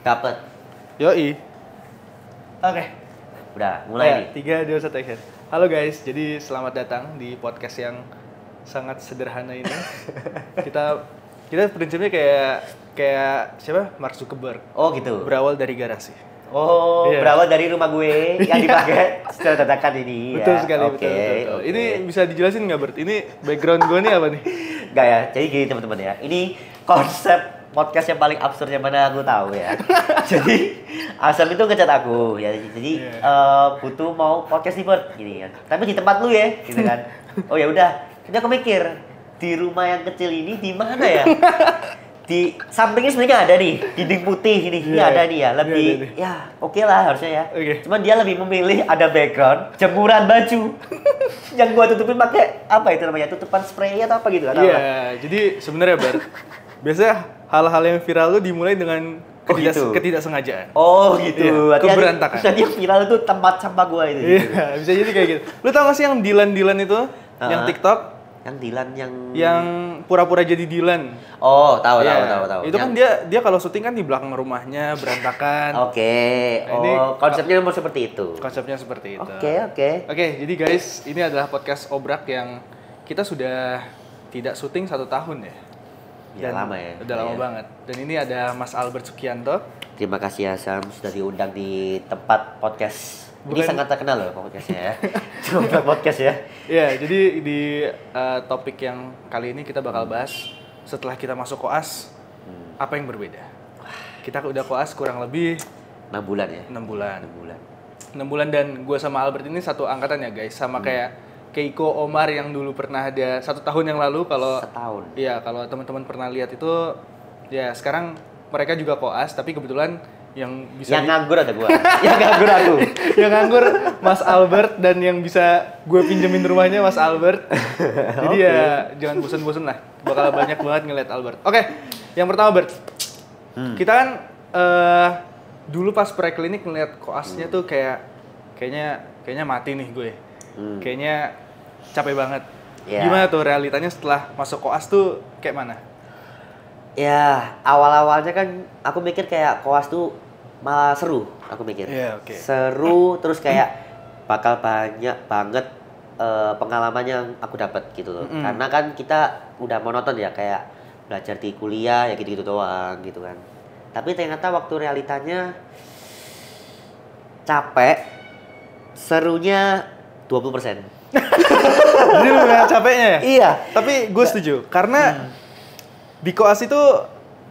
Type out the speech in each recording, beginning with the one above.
Dapet. Yoi. Oke. Udah, mulai nih. 3, 2, 1, action. Halo guys, jadi selamat datang di podcast yang sangat sederhana ini. kita prinsipnya kayak siapa? Mark Zuckerberg. Oh gitu. Berawal dari garasi. Oh, Iya. berawal dari rumah gue yang dipakai secara dadakan ini Betul ya. sekali, Oke, betul. oke. Ini bisa dijelasin nggak Bert? Ini background gue nih apa nih? Enggak ya, jadi gini teman-teman ya. Ini konsep podcast yang paling absurd yang mana aku tahu ya. Jadi Asam itu ngecat aku ya. Jadi butuh mau podcast nih Bert gini kan. Tapi di tempat lu ya, gitu kan. Oh ya udah. Jadi aku mikir di rumah yang kecil ini di mana ya? Di sampingnya sebenarnya ada nih dinding putih ini ada nih ya lebih oke lah harusnya ya. Cuman dia lebih memilih ada background jemuran baju yang gua tutupin pakai apa itu namanya tutupan spray atau apa gitu kan? Iya, jadi sebenarnya Bar, biasanya hal-hal yang viral tuh dimulai dengan ketidaksengajaan. Oh gitu. Iya, keberantakan. Jadi yang viral itu tempat sampah gua itu. Iya, bisa jadi kayak gitu. Lu tau gak sih yang Dilan itu yang TikTok? Yang Dilan yang pura-pura jadi Dilan. Oh, tahu. Itu kan dia kalau syuting kan di belakang rumahnya berantakan. Oke. Oh, konsepnya mau seperti itu. Konsepnya seperti itu. Oke. Jadi guys, ini adalah podcast Obrak yang kita sudah tidak syuting 1 tahun ya. Ya lama ya. Udah lama banget. Dan ini ada Mas Albert Sukianto. Terima kasih Asam sudah diundang di tempat podcast. Ini sangat terkenal loh podcastnya ya. Cuma podcast ya. Iya, jadi di topik yang kali ini kita bakal bahas setelah kita masuk koas, apa yang berbeda. Kita udah koas kurang lebih 6 bulan ya? 6 bulan. 6 bulan dan gue sama Albert ini satu angkatan ya guys. Sama kayak Keiko Omar yang dulu pernah ada 1 tahun yang lalu. Kalau setahun. Iya, kalau teman-teman pernah lihat itu, ya sekarang mereka juga koas, tapi kebetulan yang bisa nganggur ada gua. Yang nganggur aku. Yang nganggur Mas Albert dan yang bisa gue pinjemin rumahnya Mas Albert. Jadi ya jangan bosan-bosan lah. Bakal banyak banget ngeliat Albert. Oke, yang pertama Bert. Kita kan dulu pas preklinik ngeliat koasnya tuh kayaknya mati nih gue. Kayaknya capek banget. Yeah. Gimana tuh realitanya setelah masuk koas tuh kayak mana? Ya, awal-awalnya kan aku mikir kayak koas tuh malah seru, aku mikir. Seru, terus kayak bakal banyak banget pengalaman yang aku dapat gitu loh. Karena kan kita udah monoton ya, kayak belajar di kuliah ya gitu-gitu doang gitu kan. Tapi ternyata waktu realitanya capek, serunya 20%. Jadi lu gak capeknya ya? Iya. Tapi gue setuju, karena di koas itu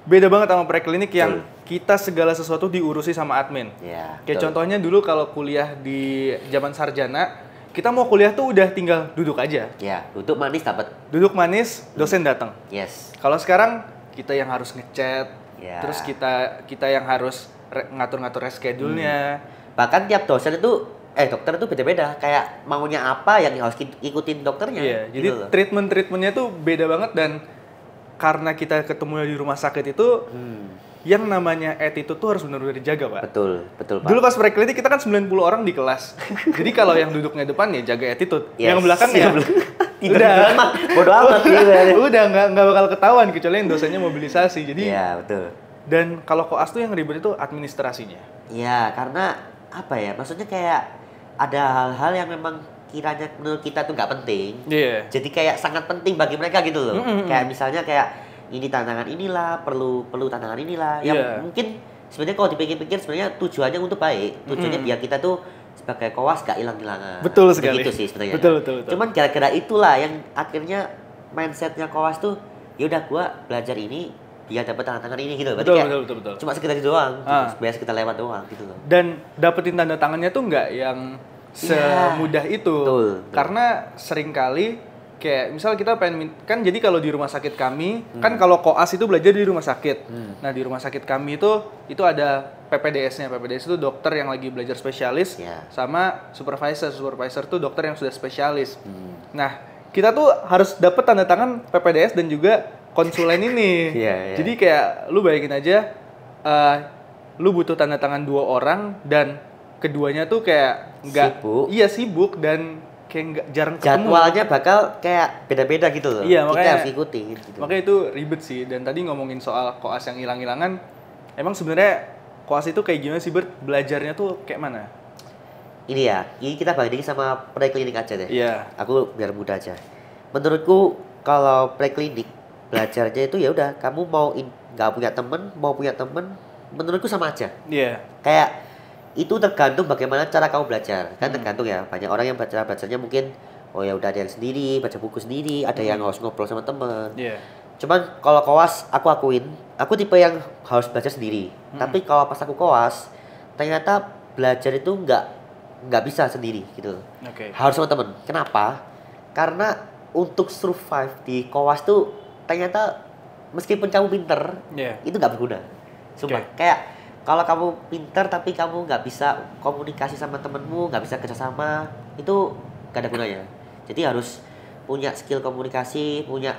beda banget sama preklinik yang kita segala sesuatu diurusi sama admin. Ya, kayak contohnya dulu kalau kuliah di zaman sarjana, kita mau kuliah tuh udah tinggal duduk aja. Ya, duduk manis dapat. Duduk manis, dosen datang. Yes. Kalau sekarang kita yang harus ngechat, terus kita yang harus ngatur-ngatur reschedule-nya. Bahkan tiap dosen itu dokter itu beda-beda, kayak maunya apa yang harus ikutin dokternya. Iya, gitu jadi treatment-treatmentnya tuh beda banget dan karena kita ketemu di rumah sakit itu yang namanya attitude tuh harus benar-benar dijaga, Pak. Betul Pak. Dulu pas preklinik kita kan 90 orang di kelas. Jadi kalau yang duduknya depan ya jaga attitude. Yang belakang ya udah bodo amat gitu. Udah nggak bakal ketahuan kecuali yang dosennya mobilisasi. Jadi iya, betul. Dan kalau koas tuh yang ribet itu administrasinya. Iya, karena apa ya? Maksudnya kayak ada hal-hal yang memang kiranya menurut kita tuh nggak penting. Jadi kayak sangat penting bagi mereka gitu loh. Kayak misalnya kayak ini tantangan inilah, perlu tantangan inilah. Yang mungkin sebenarnya kalau dipikir-pikir sebenarnya tujuannya untuk baik. Tujuannya biar kita tuh sebagai koas gak hilang-hilangan. Betul sekali. Begitu sih sebenarnya. Betul. Cuman gara-gara itulah yang akhirnya mindsetnya koas tuh, ya udah gua belajar ini biar dapat tantangan ini gitu. Betul. Cuma sekedar itu doang. Biar kita lewat doang gitu loh. Dan dapetin tanda tangannya tuh nggak yang semudah itu. Betul. Karena seringkali kayak misal kita pengen kan jadi kalau di rumah sakit kami kan kalau koas itu belajar di rumah sakit. Nah, di rumah sakit kami itu ada PPDS-nya. PPDS itu dokter yang lagi belajar spesialis sama supervisor. Supervisor tuh dokter yang sudah spesialis. Nah, kita tuh harus dapat tanda tangan PPDS dan juga konsulen ini. Jadi kayak lu bayangin aja lu butuh tanda tangan 2 orang dan keduanya tuh kayak sibuk dan kayak jarang ketemu. Jadwalnya bakal kayak beda-beda gitu loh. Iya, makanya kita harus ikuti gitu. Makanya itu ribet sih. Dan tadi ngomongin soal koas yang hilang-hilangan, emang sebenarnya koas itu kayak gimana sih Bert? Belajarnya tuh kayak mana? Ini kita bandingin sama preklinik aja deh. Iya. Aku biar mudah aja. Menurutku kalau preklinik belajarnya itu ya udah kamu nggak punya temen, mau punya temen, menurutku sama aja. Iya. Kayak itu tergantung bagaimana cara kamu belajar. Kan tergantung ya. Banyak orang yang belajarnya mungkin oh ya udah ada yang sendiri, baca buku sendiri, ada yang harus ngobrol sama temen. Iya. Cuman kalau koas aku akuin, aku tipe yang harus belajar sendiri. Tapi kalau pas aku koas, ternyata belajar itu nggak bisa sendiri gitu. Oke. Harus sama temen. Kenapa? Karena untuk survive di koas tuh ternyata meskipun kamu pinter, itu nggak berguna. Sumpah. Kayak kalau kamu pinter tapi kamu nggak bisa komunikasi sama temenmu, nggak bisa kerjasama, itu nggak ada gunanya. Jadi harus punya skill komunikasi, punya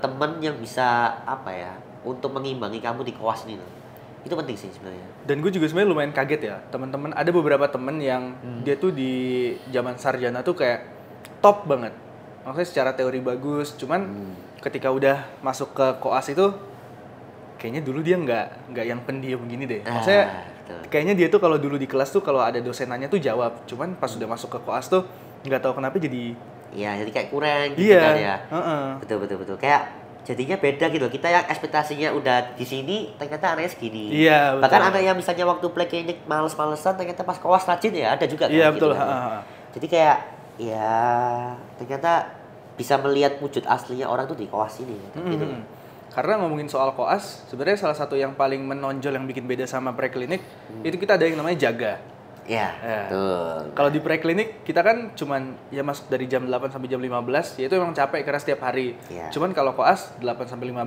teman yang bisa apa ya untuk mengimbangi kamu di koas ini. Itu penting sih sebenarnya. Dan gue juga sebenarnya lumayan kaget ya, teman-teman, ada beberapa temen yang dia tuh di zaman sarjana tuh kayak top banget. Maksudnya secara teori bagus, cuman ketika udah masuk ke koas itu kayaknya dulu dia nggak yang pendiam begini deh. Maksudnya kayaknya dia tuh kalau dulu di kelas tuh kalau ada dosen nanya tuh jawab, cuman pas udah masuk ke koas tuh nggak tahu kenapa jadi jadi kayak kurang gitu kan ya. Betul. Kayak jadinya beda gitu. Kita yang ekspektasinya udah di sini, ternyata anaknya segini. Iya, betul. Bahkan anak yang misalnya waktu preklinik males-malesan, ternyata pas koas rajin ya ada juga kan. Iya, betul. Gitu, kan. Jadi kayak ya ternyata bisa melihat wujud aslinya orang tuh di koas ini gitu. Karena ngomongin soal koas, sebenarnya salah satu yang paling menonjol yang bikin beda sama preklinik itu kita ada yang namanya jaga. Iya, betul. Kalau di preklinik kita kan cuman ya masuk dari jam 8 sampai jam 15, ya itu emang capek karena setiap hari. Yeah. Cuman kalau koas 8 sampai 15,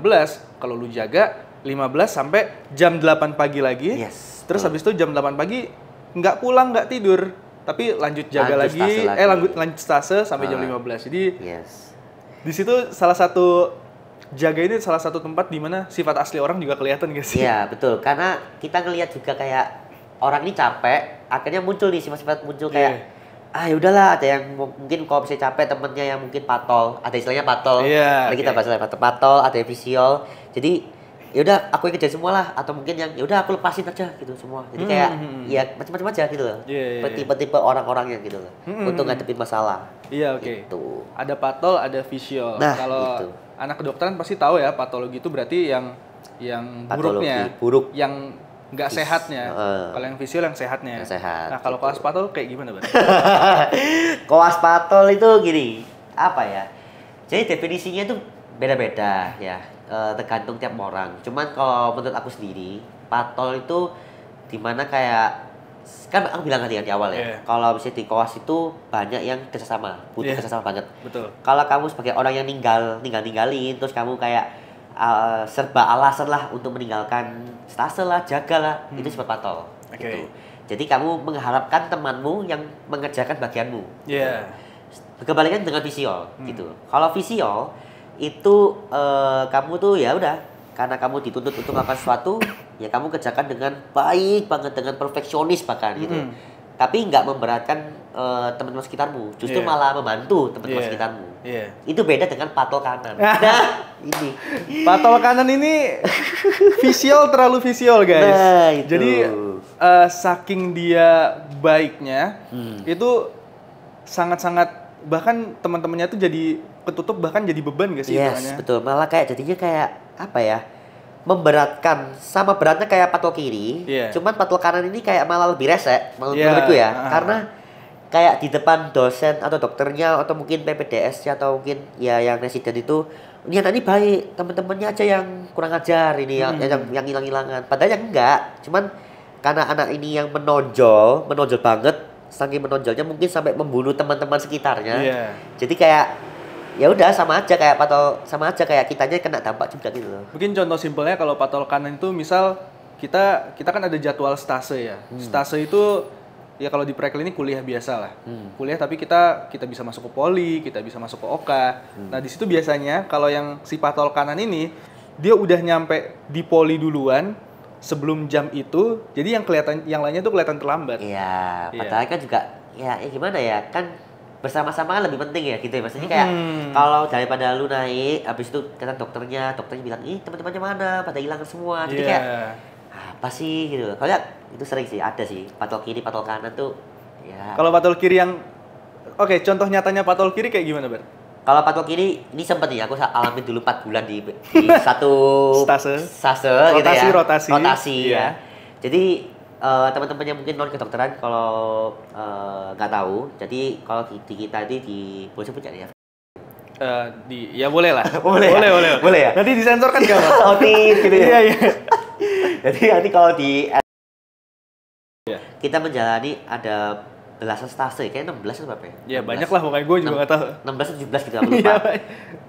kalau lu jaga 15 sampai jam 8 pagi lagi. Yes. Terus habis itu jam 8 pagi nggak pulang, nggak tidur, tapi lanjut jaga lagi. Lanjut stase sampai jam 15. Jadi di situ salah satu jaga ini salah satu tempat di mana sifat asli orang juga kelihatan guys. Iya, betul. Karena kita ngelihat juga kayak orang ini capek, akhirnya muncul nih sifat-sifat muncul kayak ya udahlah, ada yang mungkin kalau bisa capek temennya yang mungkin patol, ada istilahnya patol. Kita bahas patol, ada yang visiol. Jadi ya udah aku yang kerja semua lah, atau mungkin yang ya udah aku lepasin aja gitu semua. Jadi kayak ya macam-macam aja gitu loh. Tipe-tipe orang-orangnya gitu loh. Untuk ngadepin masalah. Iya, oke. Gitu. Ada patol, ada visiol. Nah, kalau gitu. Anak kedokteran pasti tahu ya, patologi itu berarti yang buruknya, buruk, yang nggak sehatnya. Kalau yang visiol yang sehatnya. Yang sehat. Nah, kalau koas patol kayak gimana, Bang? Koas patol itu gini, apa ya? Jadi definisinya itu beda-beda ya, tergantung tiap orang. Cuman kalau menurut aku sendiri, patol itu dimana kayak kan aku bilang tadi di awal ya, kalau misalnya di koas itu banyak yang kerjasama, butuh kerjasama banget. Betul. Kalau kamu sebagai orang yang ninggalin, terus kamu kayak serba alasan lah untuk meninggalkan stase lah, jaga lah, itu sifat patol. Gitu. Jadi kamu mengharapkan temanmu yang mengerjakan bagianmu. Kebalikan dengan visiol gitu. Kalau visiol itu kamu tuh ya udah, karena kamu dituntut untuk melakukan sesuatu, ya kamu kerjakan dengan baik banget, dengan perfeksionis bahkan gitu. Tapi nggak memberatkan teman-teman sekitarmu, justru malah membantu teman-teman sekitarmu. Itu beda dengan patol kanan. Nah, ini patol kanan ini visiol, terlalu visiol guys. Nah, itu. Jadi saking dia baiknya, itu sangat-sangat, bahkan teman-temannya tuh jadi ketutup, bahkan jadi beban gak sih? Betul. Malah kayak jadinya kayak apa ya? Memberatkan, sama beratnya kayak patol kiri, cuman patol kanan ini kayak malah lebih resek menurutku ya, karena kayak di depan dosen atau dokternya atau mungkin PPDS atau mungkin ya yang residen itu niatan ini baik, teman-temannya aja yang kurang ajar ini, yang hilang-hilangan, padahal yang enggak, cuman karena anak ini yang menonjol banget, saking menonjolnya mungkin sampai membunuh teman-teman sekitarnya, jadi kayak ya udah sama aja kayak kitanya kena dampak juga gitu loh. Mungkin contoh simpelnya kalau patol kanan itu misal kita kan ada jadwal stase ya. Stase itu ya kalau di preklinik kuliah biasa lah. Kuliah tapi kita bisa masuk ke poli, kita bisa masuk ke OKA. Nah, di situ biasanya kalau yang si patol kanan ini dia udah nyampe di poli duluan sebelum jam itu. Jadi yang lainnya tuh kelihatan terlambat. Iya, padahal kan juga ya gimana ya? Kan bersama-sama kan lebih penting ya gitu ya, maksudnya kayak kalau daripada lu naik habis itu kata dokternya bilang ih teman-temannya mana pada hilang semua, jadi kayak apa sih gitu. Soalnya itu sering sih, ada sih patol kiri, patol kanan tuh ya. Kalau patol kiri yang oke, contoh nyatanya patol kiri kayak gimana, Ber? Kalau patol kiri ini sempet nih aku alamin dulu 4 bulan di satu stase gitu ya. Rotasi iya. ya. Jadi teman-teman yang mungkin non kedokteran kalau nggak tahu, jadi kalau di kita ini di boleh sebut ya? Ya boleh lah. boleh ya. Nanti disensor kan enggak, Pak? Otin gitu ya. Iya. Jadi nanti kalau di kita menjalani ada belasan stase, kayaknya 16 atau berapa ya? Ya banyak lah, pokoknya gue juga nggak tahu. 16 atau 17 gitu, aku lupa.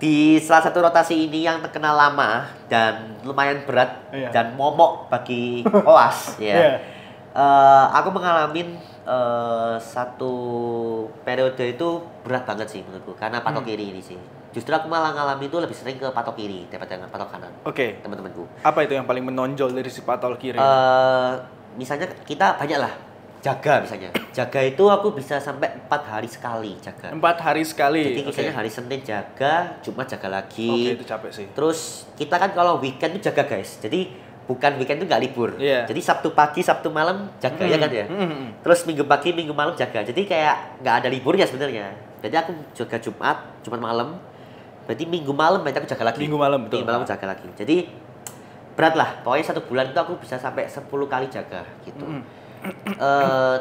Di salah satu rotasi ini yang terkenal lama dan lumayan berat dan momok bagi koas ya. Aku mengalami satu periode itu berat banget sih menurutku, karena patok kiri ini sih. Justru aku malah ngalami itu lebih sering ke patok kiri daripada dengan patok kanan. Oke. Teman-temanku. Apa itu yang paling menonjol dari si patok kiri? Misalnya kita banyak lah. Jaga misalnya. Jaga itu aku bisa sampai 4 hari sekali jaga. 4 hari sekali. Jadi misalnya hari Senin jaga, Jumat jaga lagi. Oke, itu capek sih. Terus kita kan kalau weekend itu jaga, guys. Jadi bukan weekend itu nggak libur. Yeah. Jadi Sabtu pagi, Sabtu malam jaga ya kan ya. Terus Minggu pagi, Minggu malam jaga. Jadi kayak nggak ada liburnya sebenarnya. Jadi aku jaga Jumat malam. Berarti Minggu malam berarti aku jaga lagi. Minggu malam betul. Minggu malam jaga lagi. Jadi berat lah. Pokoknya 1 bulan itu aku bisa sampai 10 kali jaga gitu.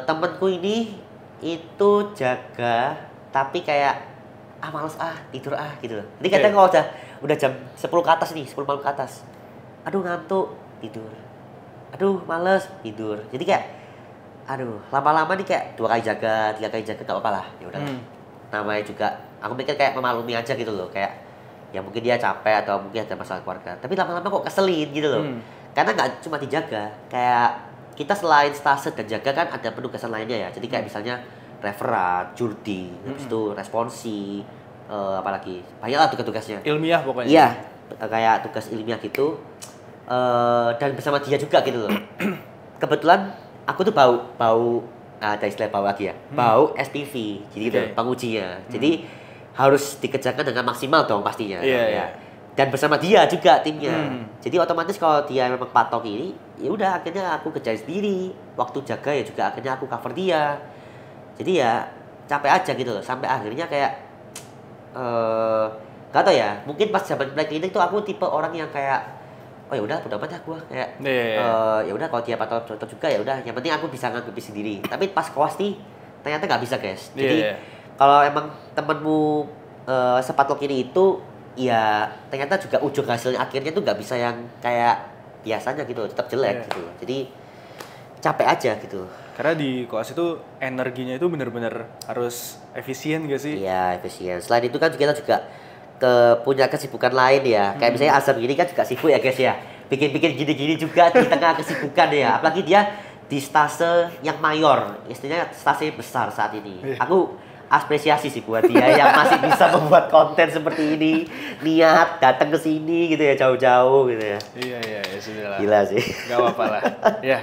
Temenku ini itu jaga tapi kayak males tidur gitu loh. Jadi kadang kalau udah jam 10 ke atas nih, 10 malam ke atas. Aduh ngantuk, tidur. Aduh males, tidur. Jadi kayak lama-lama nih kayak 2 kali jaga, 3 kali jaga gak apa-apa lah. Ya udah. Namanya juga aku mikir kayak memaklumi aja gitu loh, kayak ya mungkin dia capek atau mungkin ada masalah keluarga. Tapi lama-lama kok keselin gitu loh. Karena nggak cuma dijaga, kayak kita selain stase dan jaga kan ada penugasan lainnya ya. Jadi kayak misalnya referat, jurdi, habis itu responsi, apalagi banyak lah tugas-tugasnya. Ilmiah pokoknya. Iya, kayak tugas ilmiah gitu. Dan bersama dia juga gitu loh. Kebetulan aku tuh bau ada istilah bau lagi ya. Bau SPV. Jadi gitu, pengujinya. Jadi harus dikerjakan dengan maksimal dong pastinya. Iya. Dan bersama dia juga timnya. Jadi otomatis kalau dia memang patok ini, ya udah akhirnya aku kerjain sendiri. Waktu jaga ya juga akhirnya aku cover dia. Jadi ya capek aja gitu loh. Sampai akhirnya kayak gak tau ya. Mungkin pas zaman pre-klinik tuh aku tipe orang yang kayak oh ya udah udah amat ya gue kayak ya udah kalau dia patok juga ya udah. Yang penting aku bisa nganggupi sendiri. Tapi pas koas nih ternyata nggak bisa, guys. Jadi kalau emang temenmu sepatok kiri itu ya ternyata juga ujung hasilnya akhirnya tuh nggak bisa yang kayak biasanya gitu, tetap jelek gitu. Jadi capek aja gitu. Karena di koas itu energinya itu benar-benar harus efisien gak sih? Iya, efisien. Selain itu kan kita juga punya kesibukan lain ya. Kayak misalnya Asam ini kan juga sibuk ya, guys ya. Bikin-bikin gini-gini juga di tengah kesibukan ya. Apalagi dia di stase yang mayor, istilahnya stase besar saat ini. Aku apresiasi sih buat dia yang masih bisa membuat konten seperti ini, niat datang ke sini gitu ya, jauh-jauh gitu ya. Iya, sudah lah. Gila sih. Gak apa-apa lah. Ya.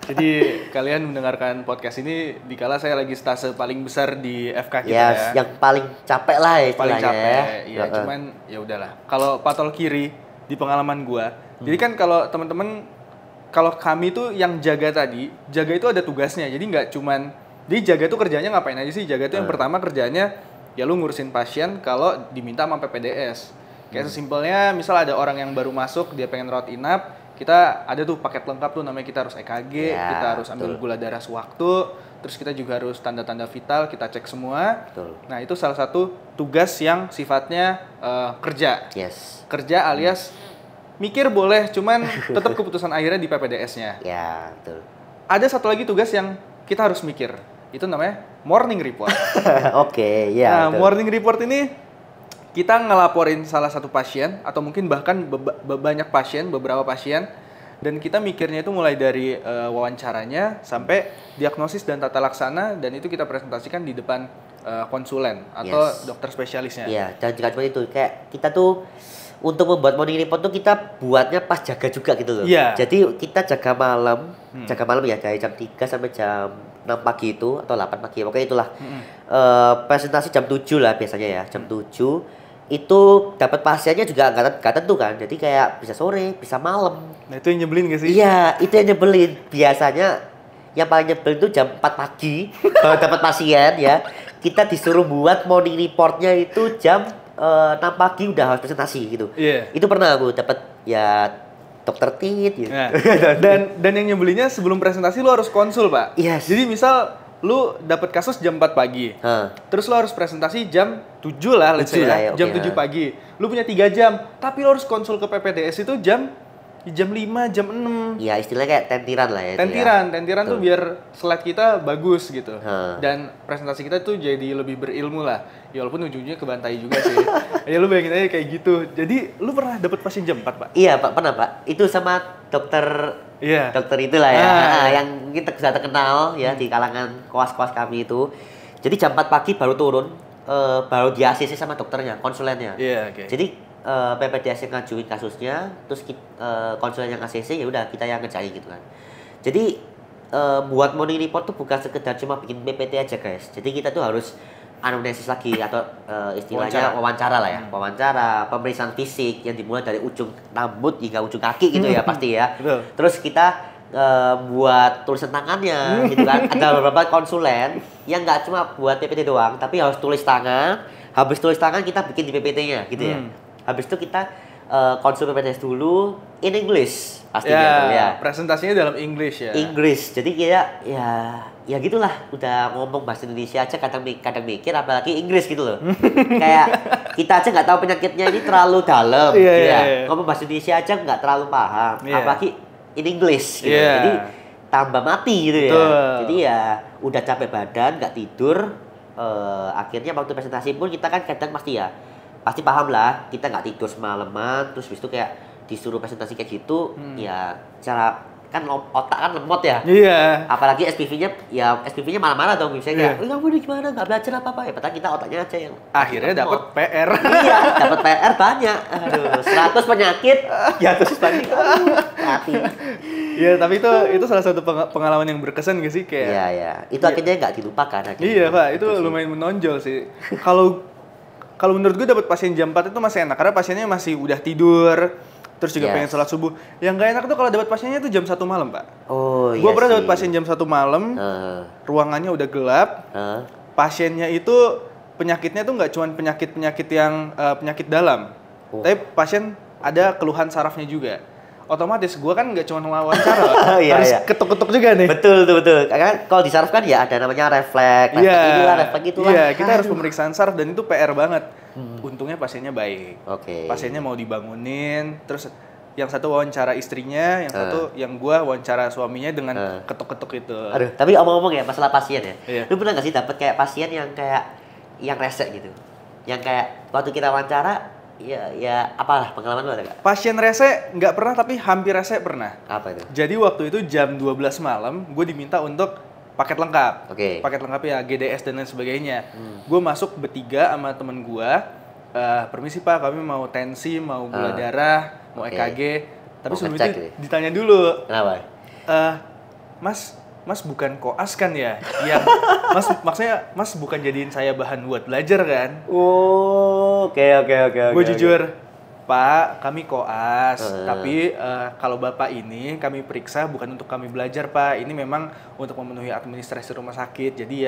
Jadi kalian mendengarkan podcast ini dikala saya lagi stase paling besar di FK kita ya. Yang paling capek lah ya. Paling capek. Ya, cuman ya udahlah. Kalau patol kiri di pengalaman gua, jadi kan kalau teman-teman kalau kami tuh yang jaga itu ada tugasnya. Jadi nggak cuman jadi jaga tuh kerjanya ngapain aja sih? Jaga tuh yang pertama kerjanya ya lu ngurusin pasien kalau diminta sama PPDS. Kayak sesimpelnya misal ada orang yang baru masuk dia pengen rawat inap, kita ada tuh paket lengkap tuh, namanya kita harus EKG, kita harus ambil gula darah sewaktu, terus kita juga harus tanda-tanda vital kita cek semua. Nah itu salah satu tugas yang sifatnya kerja. Kerja alias mikir boleh, cuman tetap keputusan akhirnya di PPDS-nya. Ya betul. Ada satu lagi tugas yang kita harus mikir. Itu namanya morning report. Oke, ya. Nah, morning report ini kita ngelaporin salah satu pasien atau mungkin bahkan banyak pasien, beberapa pasien, dan kita mikirnya itu mulai dari wawancaranya sampai diagnosis dan tata laksana, dan itu kita presentasikan di depan konsulen atau dokter spesialisnya. Iya, dan juga seperti itu. Kayak kita tuh untuk membuat morning report tuh kita buatnya pas jaga juga gitu loh. Iya. Jadi kita jaga malam ya dari jam 3 sampai jam 6 pagi itu atau 8 pagi, pokoknya itulah. Presentasi jam 7 lah biasanya ya, jam 7. itu dapat pasiennya juga nggak tentu kan. Jadi kayak bisa sore, bisa malam. Nah itu yang nyebelin gak sih? Iya, itu yang nyebelin. Biasanya yang paling nyebelin itu jam 4 pagi kalau dapat pasien ya. Kita disuruh buat morning reportnya itu jam 6 pagi udah harus presentasi gitu. Iya. Itu pernah aku dapat ya dokter tit gitu. Nah, dan yang nyebelinnya sebelum presentasi lu harus konsul, Pak. Yes. Jadi misal lu dapat kasus jam 4 pagi. Terus lu harus presentasi jam 7 lah, let's say ya. Jam 7 pagi. Lu punya 3 jam, tapi lu harus konsul ke PPDS itu jam 5, jam 6. Ya istilahnya kayak tentiran lah ya. Tentiran tuh biar slide kita bagus gitu. Dan presentasi kita tuh jadi lebih berilmu lah. Ya walaupun ujungnya kebantai juga sih. Ya lu bayangin aja kayak gitu. Jadi lu pernah dapat pasien jam 4, Pak? Iya, Pak, pernah, Pak. Itu sama dokter itulah ya. Yang mungkin sudah terkenal ya di kalangan koas-koas kami itu. Jadi jam 4 pagi baru turun, baru di ACC sama dokternya, konsulennya. Iya, oke. Jadi PPDS yang ngajuin kasusnya, terus konsulen yang ACC ya udah kita yang ngerjain gitu kan. Jadi buat morning report tuh bukan sekedar cuma bikin PPT aja guys. Jadi kita tuh harus anamnesis lagi atau istilahnya wawancara lah ya. Wawancara, pemeriksaan fisik yang dimulai dari ujung rambut hingga ujung kaki gitu ya pasti ya. Terus kita buat tulisan tangannya gitu kan. Ada beberapa konsulen yang nggak cuma buat PPT doang, tapi harus tulis tangan. Habis tulis tangan kita bikin di PPT-nya gitu ya. Habis itu kita konsul PPTS dulu in English pastinya ya. Presentasinya dalam English ya. English. Jadi kayak ya gitulah, udah ngomong bahasa Indonesia aja kadang mikir apalagi Inggris gitu loh. Kayak kita aja nggak tahu penyakitnya ini terlalu dalam ngomong bahasa Indonesia aja nggak terlalu paham, apalagi in English gitu. Jadi tambah mati gitu ya. Jadi ya udah capek badan, nggak tidur, akhirnya waktu presentasi pun kita kan kadang pasti paham lah, kita nggak tidur semalaman, terus habis itu kayak disuruh presentasi kayak gitu, ya cara kan otak kan lemot ya. Iya. Apalagi SPV-nya marah-marah dong, misalnya kayak, kamu ini gimana, nggak belajar apa-apa ya, padahal kita otaknya aja yang akhirnya dapat PR. Iya, dapat PR banyak. Aduh, 100 penyakit, jatuh sebanding mati. Iya, tapi itu salah satu pengalaman yang berkesan gak sih kayak. Iya. Itu akhirnya nggak dilupakan akhirnya. Iya, Pak, itu lumayan menonjol sih. Kalau menurut gue dapat pasien jam 4 itu masih enak karena pasiennya masih udah tidur, terus juga pengen sholat subuh. Yang nggak enak tuh kalau dapat pasiennya itu jam 1 malam, Pak. Oh, iya. Gue pernah dapat pasien jam 1 malam, ruangannya udah gelap. Pasiennya itu penyakitnya tuh nggak cuma penyakit yang penyakit dalam, tapi pasien ada keluhan sarafnya juga. Otomatis gue kan nggak cuma wawancara, harus ketuk-ketuk juga nih. Betul. Karena kalau di saraf kan ya ada namanya refleks itulah. Iya, kita harus pemeriksaan saraf dan itu PR banget. Untungnya pasiennya baik. Pasiennya mau dibangunin, terus yang satu wawancara istrinya, yang satu yang gue wawancara suaminya dengan ketuk-ketuk itu. Aduh, tapi omong-omong ya masalah pasien ya. Iya. Lu pernah nggak sih dapat kayak pasien yang rese gitu? Yang kayak waktu kita wawancara ya apalah pengalaman lu ada nggak? Pasien rese nggak pernah, tapi hampir rese pernah. Apa itu? Jadi waktu itu jam 12 malam, gue diminta untuk paket lengkap. Paket lengkap ya, GDS dan lain sebagainya. Gue masuk bertiga sama temen gue. Permisi Pak, kami mau tensi, mau gula darah, mau EKG. Tapi sebelum itu ditanya dulu. Kenapa? Mas bukan koas kan ya? Yang maksudnya Mas bukan jadiin saya bahan buat belajar kan? Oh, oke. Gue jujur, Pak, kami koas, tapi kalau Bapak ini kami periksa bukan untuk kami belajar, Pak. Ini memang untuk memenuhi administrasi rumah sakit. Jadi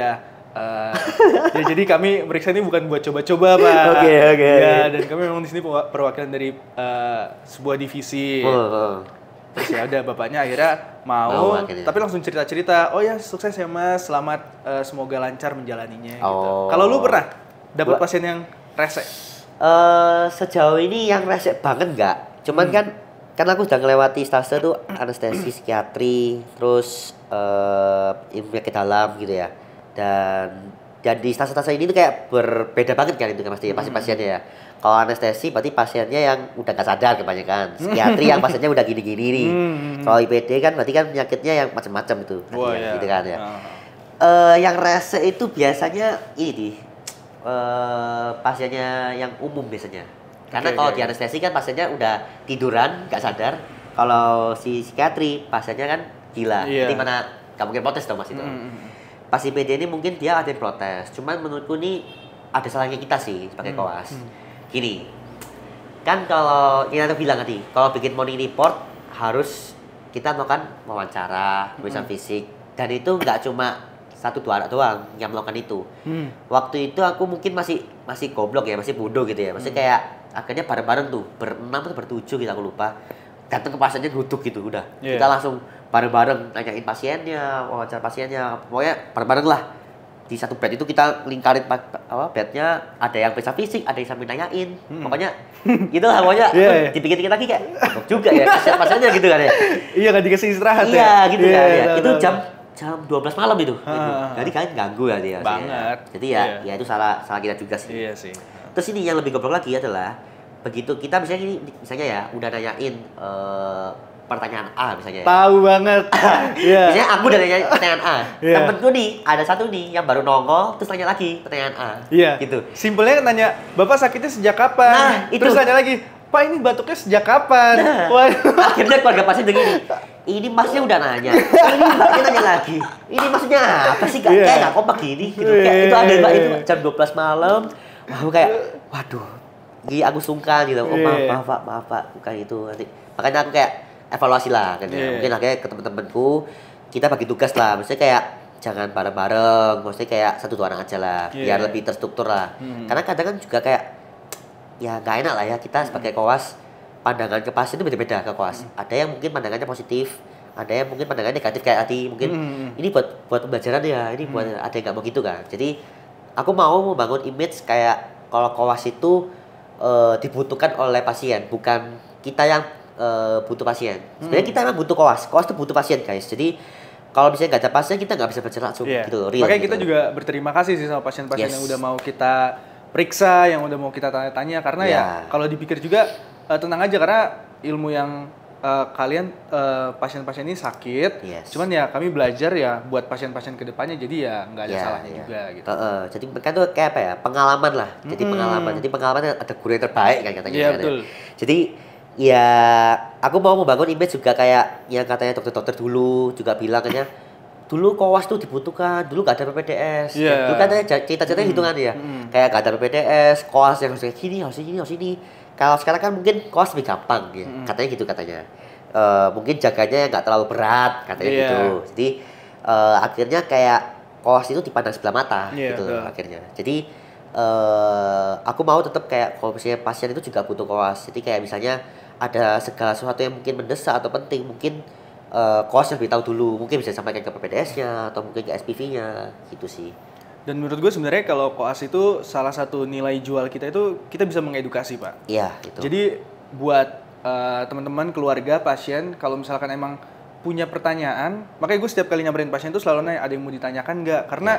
jadi kami periksa ini bukan buat coba-coba, Pak. Oke. Ya, dan kami memang di sini perwakilan dari sebuah divisi. Terus ya udah bapaknya akhirnya mau tapi langsung cerita-cerita, oh ya sukses ya Mas, selamat, semoga lancar menjalaninya gitu. Kalau lu pernah dapat pasien yang rese? Sejauh ini yang rese banget nggak, cuman kan aku udah ngelewati stase tuh anestesi psikiatri, terus ilmu penyakit dalam gitu ya, dan di stase-stase ini tuh kayak berbeda banget kan itu kan pasti pasiennya ya. Kalau anestesi berarti pasiennya yang udah gak sadar kebanyakan. Psikiatri yang pasiennya udah gini-gini nih. Kalau IPD kan berarti kan penyakitnya yang macam-macam itu. Gitu kan ya. Yang rese itu biasanya ini pasiennya yang umum biasanya. Karena kalau di anestesi kan pasiennya udah tiduran, gak sadar. Kalau si psikiatri pasiennya kan gila. Jadi mana gak mungkin protes dong Mas itu. Pas IPD ini mungkin dia ada yang protes. Cuman menurutku nih ada salahnya kita sih sebagai koas. Gini, kan kalau kita tuh bilang tadi, kalau bikin morning report harus kita melakukan wawancara, pemeriksaan fisik, dan itu nggak cuma 1-2 anak doang yang melakukan itu. Waktu itu aku mungkin masih goblok ya, masih bodoh gitu ya, masih kayak akhirnya bareng-bareng tuh, ber-6 atau ber-7 gitu aku lupa, datang ke pasiennya duduk gitu, udah kita langsung bareng-bareng nanyain pasiennya, wawancara pasiennya, pokoknya bareng-bareng lah. Di satu bed itu kita lingkarin bednya, ada yang periksa fisik, ada yang sambil nanyain, pokoknya gitulah pokoknya. Dipikir-pikir lagi kayak goblok juga ya pasiennya gitu kan ya. Iya, kan dikasih istirahat ya. Iya gitu kan ya. Itu jam 12 malam itu. Jadi kalian ganggu ya dia. Banget. Jadi ya itu salah kita juga sih. Iya sih. Terus ini yang lebih goblok lagi adalah begitu kita misalnya ya udah nanyain pertanyaan A misalnya. Tahu banget. Misalnya aku udah nanya pertanyaan A. Temenku nih ada satu nih yang baru nongol terus nanya lagi pertanyaan A. Gitu. Simpelnya nanya, "Bapak sakitnya sejak kapan?" Nah, itu. Terus nanya lagi, "Pak, ini batuknya sejak kapan?" Akhirnya keluarga pasien begini. Ini masnya udah nanya. Ini mbaknya nanya lagi. Ini maksudnya apa sih? Kayak nggak kompak gini gitu. Kayak itu ada mbak itu jam 12 malam. Aku kayak waduh. Jadi aku sungkan gitu. Oh maaf Pak, bukan itu nanti. Makanya aku kayak evaluasi lah kan. Mungkin akhirnya ke temen-temenku kita bagi tugas lah. Maksudnya kayak jangan bareng-bareng. Maksudnya kayak 1-2 orang aja lah. Biar lebih terstruktur lah. Karena kadang kan juga kayak ya nggak enak lah ya kita sebagai koas pandangan ke pasien itu beda-beda ke koas. Ada yang mungkin pandangannya positif, ada yang mungkin pandangannya negatif kayak tadi. Mungkin ini buat pembelajaran ya, ini buat ada yang nggak mau gitu kan. Jadi aku mau membangun image kayak kalau koas itu dibutuhkan oleh pasien, bukan kita yang butuh pasien. Sebenarnya kita memang butuh koas itu butuh pasien guys. Jadi kalau misalnya nggak ada pasien kita nggak bisa berjalan langsung gitu. Real, makanya gitu. kita juga berterima kasih sih sama pasien-pasien yang udah mau kita periksa, yang udah mau kita tanya-tanya karena ya kalau dipikir juga tenang aja karena ilmu yang kalian pasien-pasien ini sakit, cuman ya kami belajar ya buat pasien-pasien kedepannya jadi ya nggak ada salahnya juga gitu. Jadi kan tuh kayak apa ya pengalaman lah, jadi pengalaman ada guru yang terbaik kan katanya. Iya betul. Jadi ya aku mau membangun image juga kayak yang katanya dokter-dokter dulu juga bilang kan ya. Dulu koas tuh dibutuhkan, dulu gak ada PPDS. Dulu kan cerita-ceritanya hitungan ya. Kayak gak ada PPDS, koas yang harus gini, harus ini. Kalau sekarang kan mungkin koas lebih gampang ya. Katanya gitu katanya. Mungkin jaganya gak terlalu berat katanya gitu. Jadi akhirnya kayak koas itu dipandang sebelah mata gitu loh akhirnya. Jadi aku mau tetap kayak kalau misalnya pasien itu juga butuh koas. Jadi kayak misalnya ada segala sesuatu yang mungkin mendesak atau penting, mungkin koas yang lebih tahu dulu, mungkin bisa disampaikan ke PPDS-nya atau mungkin ke SPV-nya gitu sih. Dan menurut gue sebenarnya kalau koas itu salah satu nilai jual kita itu kita bisa mengedukasi Pak. Iya itu. Jadi buat teman-teman keluarga pasien kalau misalkan emang punya pertanyaan, makanya gue setiap kali nyamperin pasien itu selalu nanya ada yang mau ditanyakan nggak? Karena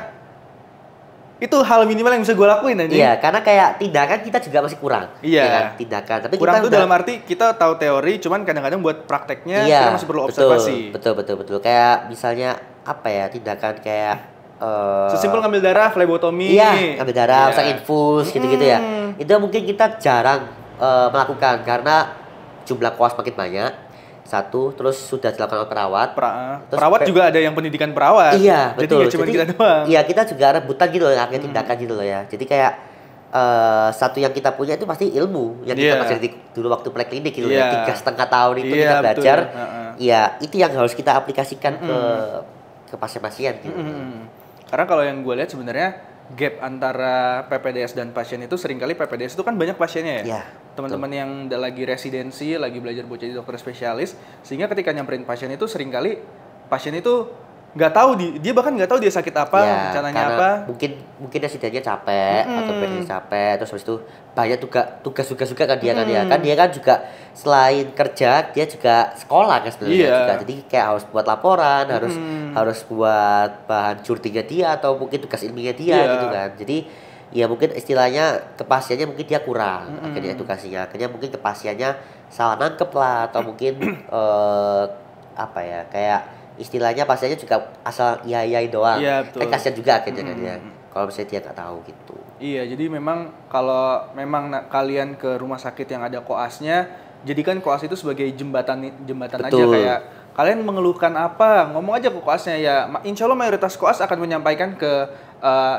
itu hal minimal yang bisa gue lakuin aja. Iya, karena kayak tindakan kita juga masih kurang. Iya. Ya kan? Tindakan. Tapi kurang kita tuh dalam arti kita tahu teori, cuman kadang-kadang buat prakteknya kita masih perlu observasi. Betul. Kayak misalnya apa ya tindakan kayak sesimpel ngambil darah, flebotomi. Iya, ngambil darah, pasang infus gitu-gitu ya. Itu mungkin kita jarang melakukan karena jumlah koas makin banyak. Satu, terus sudah dilakukan oleh perawat. Perawat juga ada yang pendidikan perawat. Iya, betul. Jadi cuma kita doang. Iya, kita juga rebutan gitu loh, akhirnya tindakan gitu loh ya. Jadi kayak satu yang kita punya itu pasti ilmu yang kita pelajari dulu waktu preklinik gitu ya. 3,5 tahun itu kita belajar. Iya, itu yang harus kita aplikasikan ke pasien-pasien gitu. Karena kalau yang gue lihat sebenarnya gap antara PPDS dan pasien itu seringkali PPDS itu kan banyak pasiennya ya. Teman-teman yang lagi residensi, lagi belajar buat jadi dokter spesialis, sehingga ketika nyamperin pasien itu seringkali pasien itu nggak tahu dia bahkan nggak tahu dia sakit apa, rencananya apa. Mungkin residennya capek atau PPDS capek, terus habis itu banyak tugas juga kan dia kan ya. Kan dia kan juga selain kerja dia juga sekolah kan sebenarnya juga. Jadi kayak harus buat laporan, harus buat bahan jurnalnya dia atau mungkin tugas ilmiahnya dia gitu kan. Jadi ya mungkin istilahnya ke pasiennya mungkin dia kurang akhirnya edukasinya. Akhirnya mungkin ke pasiennya salah nangkep lah atau mungkin apa ya kayak istilahnya pasiennya juga asal iya doang. Kan kasihan juga akhirnya kan dia. Kalau misalnya dia nggak tahu gitu. Iya, jadi memang kalau memang kalian ke rumah sakit yang ada koasnya, jadikan koas itu sebagai jembatan aja kayak kalian mengeluhkan apa, ngomong aja ke koasnya ya. Insya Allah mayoritas koas akan menyampaikan ke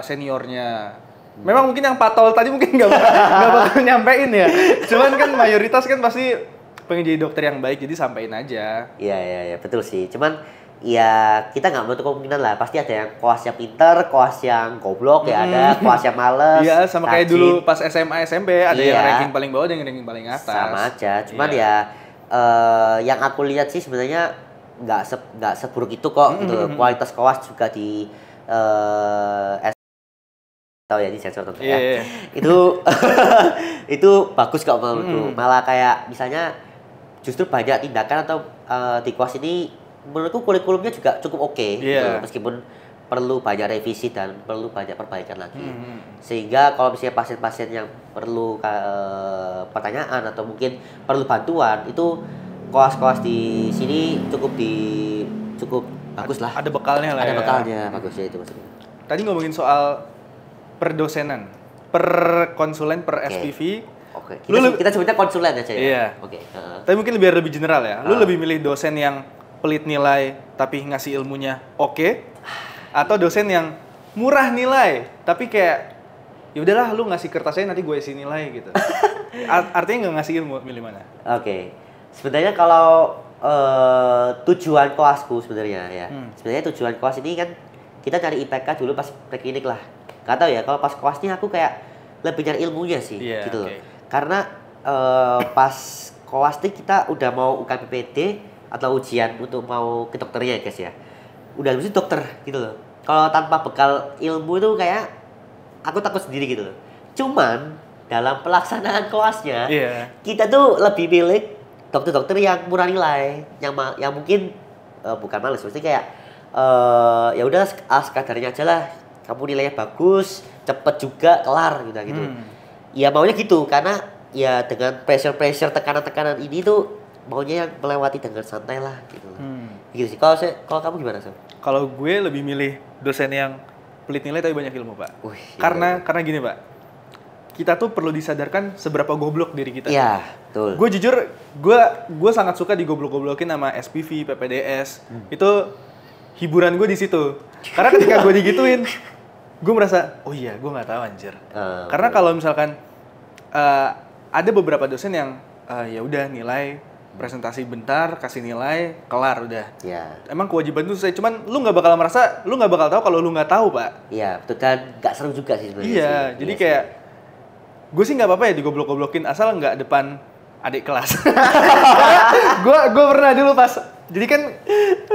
seniornya. Memang mungkin yang patol tadi mungkin nggak bakal nyampein ya. Cuman kan mayoritas kan pasti pengen jadi dokter yang baik, jadi sampein aja. Iya, betul sih. Cuman ya kita nggak menutup kemungkinan lah. Pasti ada yang koas yang pinter, koas yang goblok ya ada, koas yang males. Iya, sama kayak dulu pas SMA SMP ada yang ranking paling bawah, ada yang ranking paling atas. Sama aja. Cuman yang aku lihat sih sebenarnya nggak seburuk itu kok gitu. Kualitas koas juga di tahu ya di sensor tentu ya. Itu itu bagus kok menurutku. Malah kayak misalnya justru banyak tindakan atau di koas ini menurutku kurikulumnya juga cukup oke gitu. Meskipun perlu banyak revisi dan perlu banyak perbaikan lagi. Sehingga kalau misalnya pasien-pasien yang perlu pertanyaan atau mungkin perlu bantuan itu koas-koas di sini cukup bagus lah. Ada bekalnya lah. Ada bekalnya, bagus ya itu maksudnya. Tadi ngomongin soal perdosenan, per konsulen, per SPV. Oke. Kita sebutnya konsulen aja ya. Iya. Oke. Tapi mungkin lebih general ya. Lu lebih milih dosen yang pelit nilai tapi ngasih ilmunya oke, atau dosen yang murah nilai tapi kayak ya udahlah lu ngasih kertasnya nanti gue isi nilai gitu. Artinya nggak ngasih ilmu, milih mana? Oke. Sebenarnya kalau tujuan koasku sebenarnya ya. Sebenarnya tujuan koas ini kan kita cari IPK dulu pas preklinik lah. Gak tau ya, kalau pas koas ini aku kayak lebih nyari ilmunya sih gitu loh. Karena pas koas ini kita udah mau UKPPD atau ujian untuk mau ke dokternya ya guys ya. Udah mesti dokter gitu loh. Kalau tanpa bekal ilmu itu kayak aku takut sendiri gitu loh. Cuman dalam pelaksanaan koasnya kita tuh lebih milih dokter-dokter yang murah nilai, yang mungkin bukan males, mesti kayak ya udah sekadarnya aja lah. Kamu nilainya bagus, cepet juga kelar gitu. Ya maunya gitu karena ya dengan pressure tekanan ini tuh maunya yang melewati dengan santai lah gitu. Gitu sih. Kalau kamu gimana, Sob? Kalau gue lebih milih dosen yang pelit nilai tapi banyak ilmu, Pak. Karena gini, Pak. Kita tuh perlu disadarkan seberapa goblok diri kita. Iya, betul. Gue jujur, gue sangat suka digoblok-goblokin sama SPV, PPDS. Itu hiburan gue di situ. Karena ketika gue digituin, gue merasa, oh iya, gue nggak tahu anjir. Karena kalau misalkan ada beberapa dosen yang ya udah nilai presentasi bentar, kasih nilai, kelar udah. Emang kewajiban itu selesai. Cuman lu nggak bakal merasa, lu nggak bakal tahu kalau lu nggak tahu, Pak. Iya, betul, dan nggak seru juga sih sebenarnya. Iya, jadi kayak gue sih nggak apa-apa ya digoblok-goblokin asal nggak depan adik kelas. Gue pernah dulu pas, jadi kan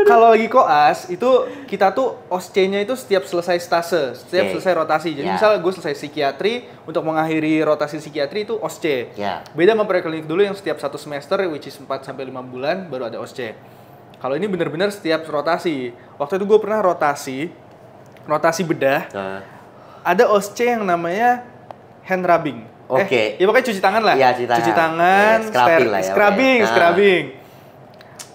kalau lagi koas itu kita tuh OSCE-nya itu setiap selesai stase, setiap selesai rotasi. Jadi misalnya gue selesai psikiatri, untuk mengakhiri rotasi psikiatri itu OSCE. Beda sama preklinik dulu yang setiap 1 semester, which is 4-5 bulan baru ada OSCE. Kalau ini bener-bener setiap rotasi. Waktu itu gue pernah rotasi bedah. Ada OSCE yang namanya hand rubbing. Ya pokoknya cuci tangan lah. Cuci tangan, scrubbing.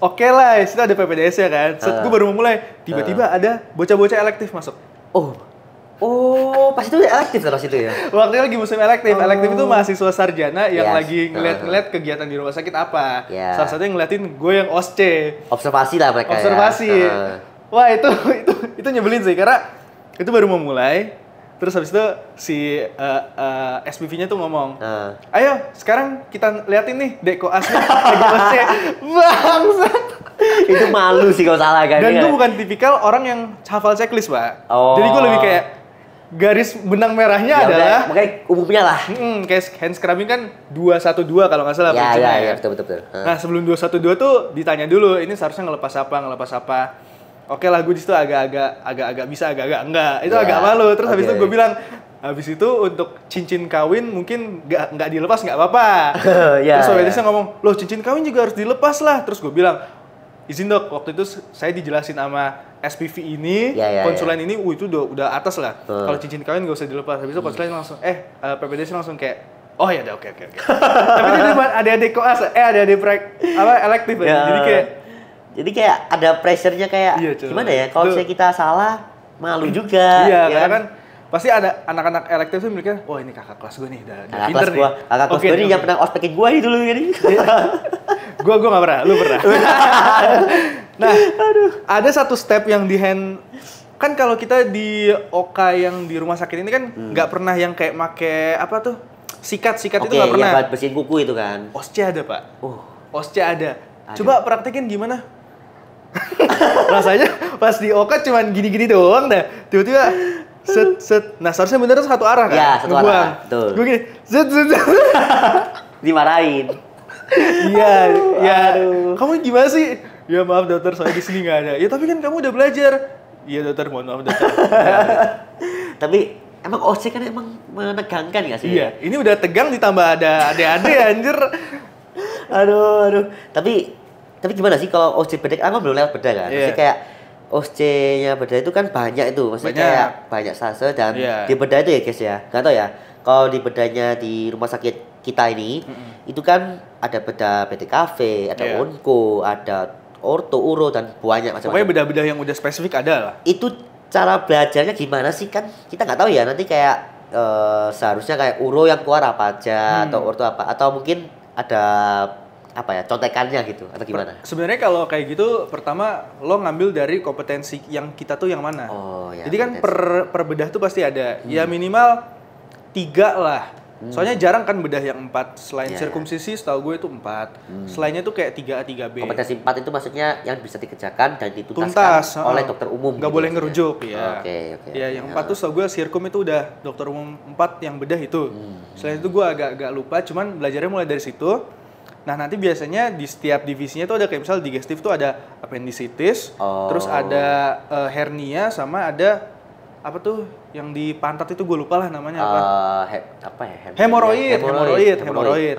Oke lah, itu ada PPDS ya kan. Gue baru mau mulai, tiba-tiba ada bocah-bocah elektif masuk. Oh, pas itu elektif terus itu ya? Waktu itu lagi musim elektif. Elektif itu mahasiswa sarjana yang lagi ngeliat kegiatan di rumah sakit apa. Salah satunya ngeliatin gue yang OSCE. Observasi lah mereka. Wah itu nyebelin sih, karena itu baru mau mulai. Terus habis itu si SPV-nya tuh ngomong, ayo sekarang kita liatin nih dekoasnya lagi OSCE. Bangsat. Itu malu sih kalau salah kan. Dan gue bukan tipikal orang yang hafal checklist, Pak. Jadi gue lebih kayak garis benang merahnya adalah makanya umumnya lah. Kayak hand scrubbing kan 212 kalau nggak salah. Ya, betul. Nah sebelum 212 tuh ditanya dulu, ini seharusnya ngelepas apa. Oke lah, gue disitu agak bisa, agak enggak. Itu agak malu. Terus habis itu gue bilang, habis itu untuk cincin kawin mungkin nggak dilepas nggak apa-apa. Terus obedesnya ngomong, loh cincin kawin juga harus dilepas lah. Terus gue bilang, izin dok, waktu itu saya dijelasin sama SPV ini, konsulen ini, itu udah atas lah. Kalau cincin kawin nggak usah dilepas. Habis itu konsulen langsung, PPDS langsung kayak, oh ya udah oke. Tapi itu cuma adik-adik koas, adik-adik elektif ya. Jadi kayak ada pressure-nya kayak gimana ya? Kalau misalnya kita salah, malu juga. Iya, karena kan pasti ada anak-anak elektif tuh mikirnya, wah ini kakak kelas gue nih, udah pinter nih. Kakak kelas gue nih yang pernah ospekin gue dulu ini. Gue nggak pernah, lu pernah. Nah, ada satu step yang di hand kan kalau kita di Oka yang di rumah sakit ini kan nggak pernah yang kayak make apa tuh sikat itu nggak pernah. Oke, bersihin kuku itu kan. Osce ada pak. Osce ada. Coba praktekin gimana? Rasanya pas di Oka cuman gini-gini doang dah. Tiba-tiba set. Nah seharusnya bener satu arah kan? Iya, satu arah. Betul. Gue gini, set. Dimarahin. Iya. Kamu gimana sih? Ya maaf dokter, saya di sini nggak ada. Ya tapi kan kamu udah belajar. Iya dokter, mohon maaf dokter. Tapi emang OC kan emang menegangkan nggak sih? Iya, ini udah tegang ditambah ada adik-adik anjir. Aduh. Tapi gimana sih kalau OC bedah? Aku belum lewat bedah kan. Maksudnya kayak OC-nya bedah itu kan banyak itu. Maksudnya kayak banyak stase dan di bedah itu ya guys ya. Gak tau ya. Kalau di bedahnya di rumah sakit kita ini, itu kan ada bedah PTKV, ada onko, ada orto, uro dan banyak macam-macam. Pokoknya bedah-bedah yang udah spesifik ada lah. Itu cara belajarnya gimana sih kan? Kita nggak tahu ya. Nanti kayak seharusnya kayak uro yang keluar apa aja atau orto apa, atau mungkin ada apa ya contekannya gitu atau gimana? Sebenarnya kalau kayak gitu pertama lo ngambil dari kompetensi yang kita tuh yang mana. Jadi kan per bedah tuh pasti ada ya minimal 3 lah. Soalnya jarang kan bedah yang 4 selain sirkumsisi setahu gue itu 4. Selainnya tuh kayak 3A 3B. Kompetensi 4 itu maksudnya yang bisa dikerjakan dan dituntaskan oleh dokter umum. Nggak gitu boleh ngerujuk ya. Oke. Ya yang 4 tuh setahu gue sirkum itu udah dokter umum 4 yang bedah itu. Selain itu gue agak lupa, cuman belajarnya mulai dari situ. Nah nanti biasanya di setiap divisinya tuh ada kayak misal digestif tuh ada appendicitis, terus ada hernia sama ada apa tuh yang di pantat itu gue lupa lah namanya apa. Hemoroid.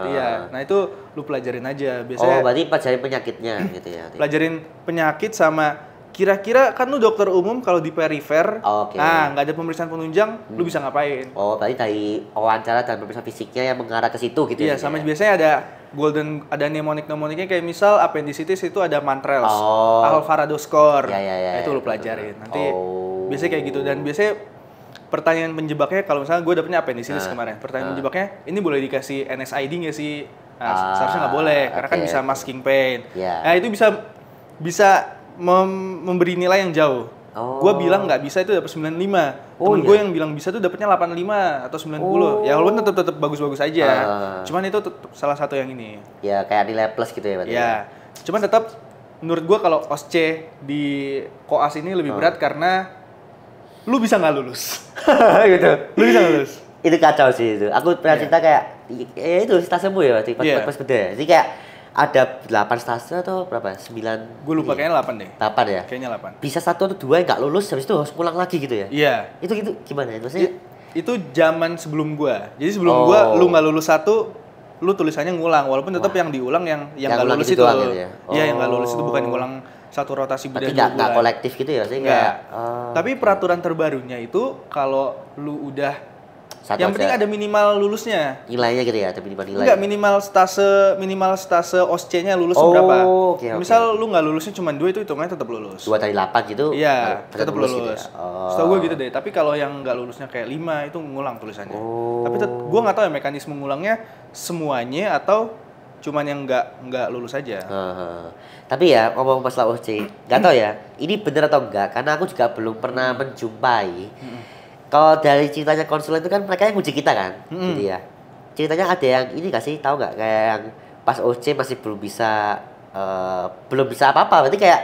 Iya. Nah itu lu pelajarin aja biasanya. Berarti pelajarin penyakitnya gitu ya. Pelajarin penyakit sama kira-kira kan lu dokter umum kalau di perifer, nah nggak ada pemeriksaan penunjang, lu bisa ngapain? Berarti dari wawancara dan pemeriksaan fisiknya yang mengarah ke situ gitu ya? Iya, sama biasanya ada mnemoniknya kayak misal appendicitis itu ada Mantrels, Alvarado score, itu lu pelajarin. Nanti biasanya kayak gitu dan biasanya pertanyaan penjebaknya kalau misalnya gue dapetnya appendicitis kemarin, pertanyaan penjebaknya ini boleh dikasih NSAID nggak sih? Nah, seharusnya nggak boleh karena kan bisa masking pain. Nah itu bisa memberi nilai yang jauh. Gue bilang nggak bisa itu dapat 95. Temen gue yang bilang bisa tuh dapatnya 85 atau 90. Ya walaupun tetap bagus-bagus aja. Cuman itu salah satu yang ini. Ya kayak nilai plus gitu ya berarti. Ya. Cuman tetap menurut gue kalau OSCE di koas ini lebih berat karena lu bisa nggak lulus. Gitu. Lu bisa nggak lulus. Itu kacau sih itu. Aku pernah cerita kayak itu stasemu ya berarti pas beda. Jadi kayak ada 8 stase atau berapa? 9. Gue lupa kayaknya 8 deh. 8 ya? Kayaknya 8. Bisa 1 atau 2 yang nggak lulus habis itu harus pulang lagi gitu ya? Iya. Itu gimana ya? Maksudnya itu zaman sebelum gua. Jadi sebelum gua lu nggak lulus 1, lu tulisannya ngulang walaupun tetap yang diulang yang nggak lulus itu. Iya, yang nggak lulus itu bukan ngulang satu rotasi bedah 2 bulan. Nggak kolektif gitu ya? Enggak. Tapi peraturan terbarunya itu kalau lu udah yang penting ada minimal lulusnya. Nilainya gitu ya, ada minimal nilai. Enggak, minimal stase OSCE-nya lulus berapa. Misal lu nggak lulusnya cuma 2 itu hitungannya tetap lulus. 2 dari 8 gitu. Iya, tetap lulus. Gitu ya? Setahu gue gitu deh. Tapi kalau yang nggak lulusnya kayak 5 itu ngulang tulisannya. Tapi gue nggak tahu ya mekanisme ngulangnya semuanya atau cuman yang nggak lulus aja. Tapi ya ngomong masalah OSCE, nggak tahu ya. Ini bener atau enggak? Karena aku juga belum pernah menjumpai. Kalau dari ceritanya konselor itu kan mereka yang uji kita kan, gitu ya. Ceritanya ada yang ini nggak sih, tahu nggak kayak yang pas OC masih belum bisa apa-apa, berarti kayak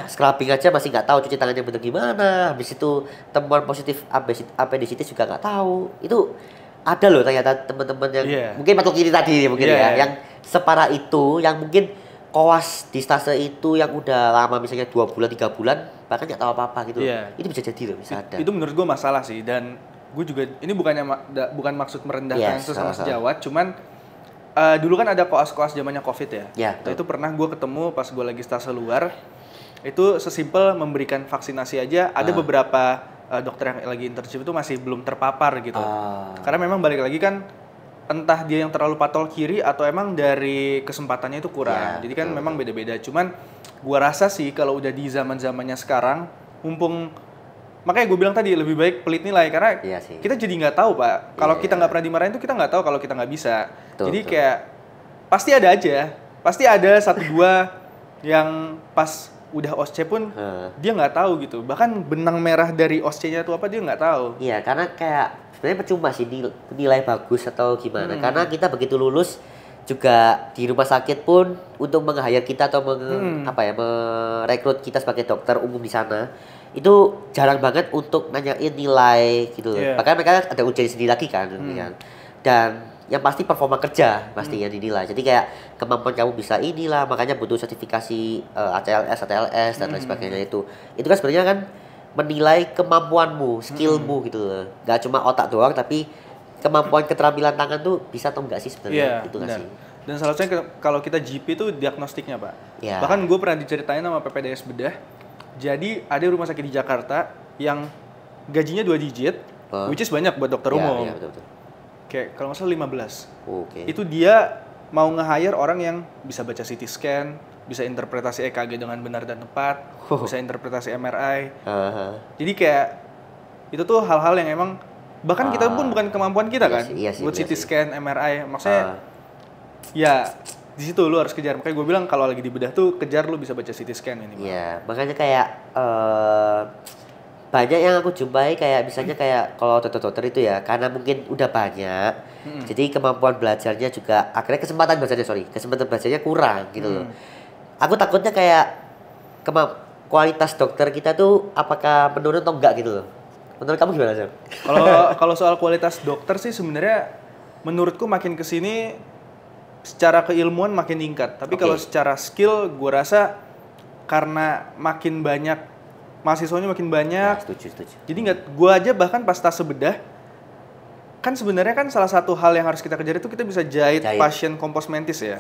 scrubbing aja masih nggak tahu cuci tangannya bener gimana. Habis itu temuan positif appendicitis juga nggak tahu. Itu ada loh ternyata teman-teman yang mungkin patok kiri tadi mungkin yang separah itu, yang mungkin koas di stase itu yang udah lama misalnya 2 bulan 3 bulan bahkan nggak tahu apa-apa gitu. Itu bisa jadi loh, bisa ada. Itu menurut gue masalah sih, dan gue juga ini bukan maksud merendahkan sesama sejawat, cuman dulu kan ada koas-koas zamannya Covid ya. Nah, itu pernah gue ketemu pas gue lagi stase luar. Itu sesimpel memberikan vaksinasi aja, ada beberapa dokter yang lagi internship itu masih belum terpapar gitu. Karena memang balik lagi kan entah dia yang terlalu patol kiri atau emang dari kesempatannya itu kurang. Jadi kan memang beda-beda. Cuman gua rasa sih kalau udah di zaman-zamannya sekarang, mumpung makanya gue bilang tadi lebih baik pelit nilai karena kita jadi nggak tahu Pak. Kalau kita nggak pernah dimarahin tuh kita nggak tahu kalau kita nggak bisa. Jadi kayak pasti ada 1-2 yang pas udah OSCE pun dia nggak tahu gitu. Bahkan benang merah dari OSCE-nya itu apa dia nggak tahu. Iya, karena kayak sebenarnya percuma sih nilai bagus atau gimana. Karena kita begitu lulus juga di rumah sakit pun untuk meng-hire kita atau merekrut kita sebagai dokter umum di sana itu jarang banget untuk nanyain nilai gitu. Bahkan mereka ada ujian sendiri lagi kan. Dan yang pasti performa kerja pasti yang dinilai. Jadi kayak kemampuan kamu bisa inilah, makanya butuh sertifikasi ATLS dan lain sebagainya itu. Itu kan sebenarnya kan menilai kemampuanmu, skillmu gitu loh. Gak cuma otak doang tapi kemampuan keterampilan tangan tuh bisa atau enggak sih sebenarnya itu nggak sih? Dan salah satunya kalau kita GP itu diagnostiknya Pak. Bahkan gue pernah diceritain sama PPDS Bedah. Jadi ada rumah sakit di Jakarta yang gajinya 2 digit, which is banyak buat dokter umum. Iya, betul. Kayak kalau nggak salah 15. Okay. Itu dia mau nge-hire orang yang bisa baca CT scan, bisa interpretasi EKG dengan benar dan tepat, bisa interpretasi MRI. Jadi kayak itu tuh hal-hal yang emang bahkan kita pun bukan kemampuan kita kan. Buat CT scan, MRI, maksudnya ya di situ lu harus kejar. Makanya gue bilang kalau lagi di bedah tuh kejar lu bisa baca CT scan ini. Iya, makanya kayak banyak yang aku jumpai kayak misalnya kayak kalau dokter-dokter itu ya karena mungkin udah banyak jadi kemampuan belajarnya juga akhirnya kesempatan belajarnya kurang gitu loh. Aku takutnya kayak kualitas dokter kita tuh apakah menurun atau enggak gitu loh. Menurut kamu gimana sih? Kalau soal kualitas dokter sih sebenarnya menurutku makin kesini secara keilmuan makin meningkat. Tapi kalau secara skill gue rasa karena makin banyak mahasiswanya makin banyak. Ya, setuju. Jadi gue aja bahkan pas tas bedah kan sebenarnya kan salah satu hal yang harus kita kejar itu kita bisa jahit. Pasien kompos mentis ya.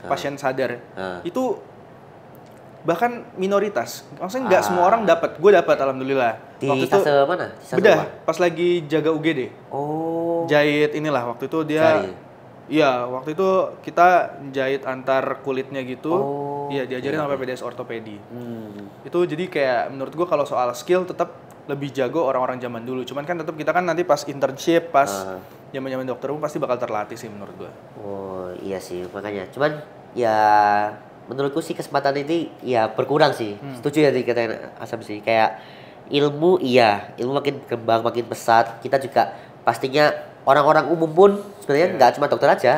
Pasien sadar. Itu bahkan minoritas. Maksudnya nggak semua orang dapat. Gue dapat alhamdulillah. Di fase mana? Bedah pas lagi jaga UGD. Jahit inilah waktu itu dia. Iya, waktu itu kita jahit antar kulitnya gitu. Iya, diajarin sama PPDS ortopedi. Itu jadi kayak menurut gua kalau soal skill tetap lebih jago orang-orang zaman dulu. Cuman kan tetap kita kan nanti pas internship, pas zaman-zaman dokter umum pasti bakal terlatih sih menurut gua. Oh, iya sih, makanya. Cuman ya menurutku sih kesempatan ini ya berkurang sih. Setuju ya dikatain Asam sih. Kayak ilmu makin berkembang, makin pesat. Kita juga pastinya orang-orang umum pun sebenarnya nggak cuma dokter aja.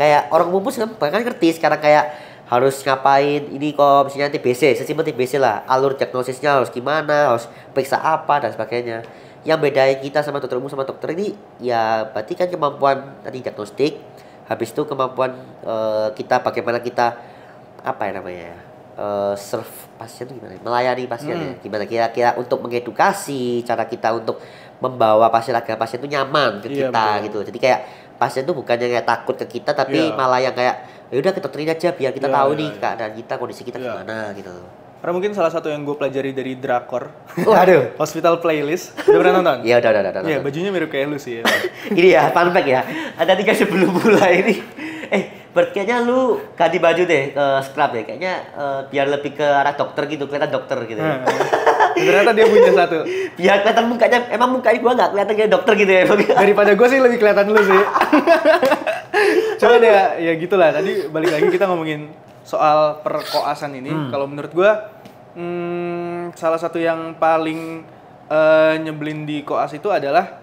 Kayak orang umum pun bahkan ngerti sekarang kayak harus ngapain ini kok misalnya TBC, sesimpel TBC lah, alur diagnosisnya harus gimana, harus periksa apa dan sebagainya. Yang bedain kita sama dokter umum sama dokter ini ya berarti kan kemampuan tadi diagnostik, habis itu kemampuan kita bagaimana kita serve pasien itu gimana, melayani pasien ya, gimana kira-kira untuk mengedukasi cara kita untuk membawa pasien agar pasien itu nyaman ke kita gitu. Jadi kayak pasien itu bukannya kayak takut ke kita tapi malah yang kayak ya udah kita dokterin aja biar kita tahu nih keadaan kita, kondisi kita gimana gitu. Karena mungkin salah satu yang gue pelajari dari drakor. Waduh. Hospital Playlist. Udah pernah nonton? Iya udah. Iya, bajunya mirip kayak lu sih ya. Ini ya, fun fact ya. Ada 3 sebelum mulai ini. Kayaknya lu ganti baju deh ke scrub ya. Kayaknya biar lebih ke arah dokter gitu, kelihatan dokter gitu ya. Ternyata dia punya satu. Biar kelihatan mukanya, emang mukanya gua nggak kelihatan kayak dokter gitu ya. Daripada gua sih lebih kelihatan lu sih. Coba deh ya gitulah. Tadi balik lagi kita ngomongin soal perkoasan ini. Kalau menurut gua salah satu yang paling nyebelin di koas itu adalah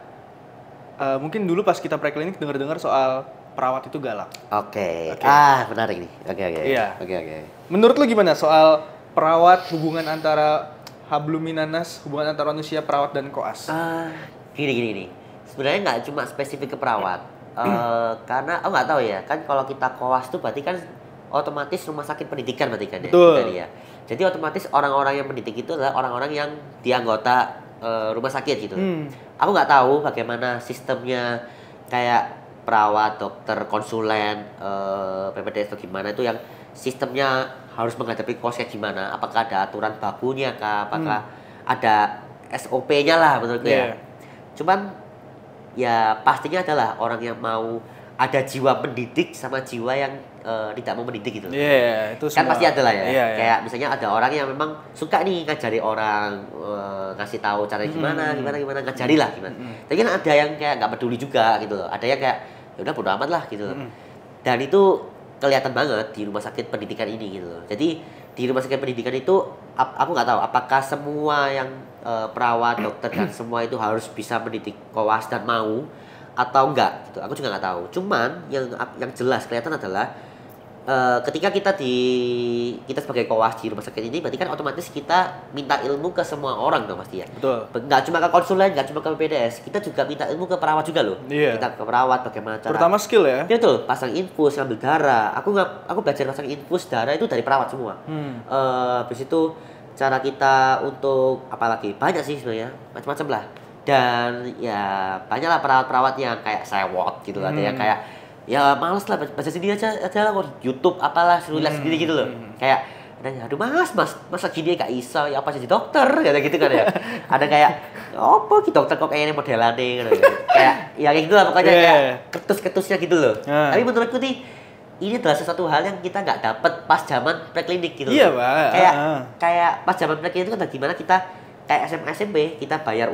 mungkin dulu pas kita preklinik dengar-dengar soal perawat itu galak. Oke. Menarik nih. Oke. Iya. Oke. Menurut lu gimana soal perawat, hubungan antara habluminanas, hubungan antara manusia, perawat dan koas? Gini. Sebenarnya nggak cuma spesifik ke perawat. Karena nggak tahu ya. Kan kalau kita koas tuh berarti kan otomatis rumah sakit pendidikan berarti kan ya. Betul. Ya. Jadi otomatis orang-orang yang mendidik itu adalah orang-orang yang di anggota rumah sakit gitu. Aku nggak tahu bagaimana sistemnya kayak perawat, dokter, konsulen, PPDS atau gimana itu yang sistemnya harus menghadapi kos kayak gimana? Apakah ada aturan bakunya kah? Apakah ada SOP-nya lah menurutku ya? Cuman ya pastinya adalah orang yang mau ada jiwa pendidik sama jiwa yang tidak mau mendidik gitu. Itu kan pasti ada lah ya. Kayak misalnya ada orang yang memang suka nih ngajari orang, ngasih tahu caranya gimana, ngajari lah gimana. Tapi kan ada yang kayak nggak peduli juga gitu loh. Ada yang kayak ya udah bodo amat lah gitu. Dan itu kelihatan banget di rumah sakit pendidikan ini gitu loh. Jadi di rumah sakit pendidikan itu aku nggak tahu apakah semua yang perawat, dokter dan semua itu harus bisa mendidik koas dan mau atau enggak gitu. Aku juga nggak tahu. Cuman yang jelas kelihatan adalah ketika kita sebagai koas di rumah sakit ini berarti kan otomatis kita minta ilmu ke semua orang dong pasti ya. Betul. Nggak cuma ke konsulen, nggak cuma ke PPDS, kita juga minta ilmu ke perawat juga loh. Iya. Kita ke perawat bagaimana cara. Terutama skill ya. Iya betul, pasang infus, ngambil darah. Aku belajar pasang infus darah itu dari perawat semua. Habis itu cara kita untuk apalagi banyak sih sebenarnya macam-macam lah. Dan ya banyaklah perawat-perawat yang kayak sewot gitu, ada yang kayak ya males lah baca sendiri aja lah YouTube apalah suruh lihat sendiri gitu loh. Kayak aduh mas masa gini gak iso ya apa jadi dokter kayak gitu kan ya. Ada kayak apa gitu dokter kok kayaknya modelannya gitu. Kayak ya kayak gitu lah pokoknya kayak ketus-ketusnya gitu loh. Tapi menurutku nih ini adalah sesuatu hal yang kita nggak dapat pas zaman preklinik gitu. Iya, Pak. Kayak pas zaman preklinik itu kan gimana kita kayak SMA SMP kita bayar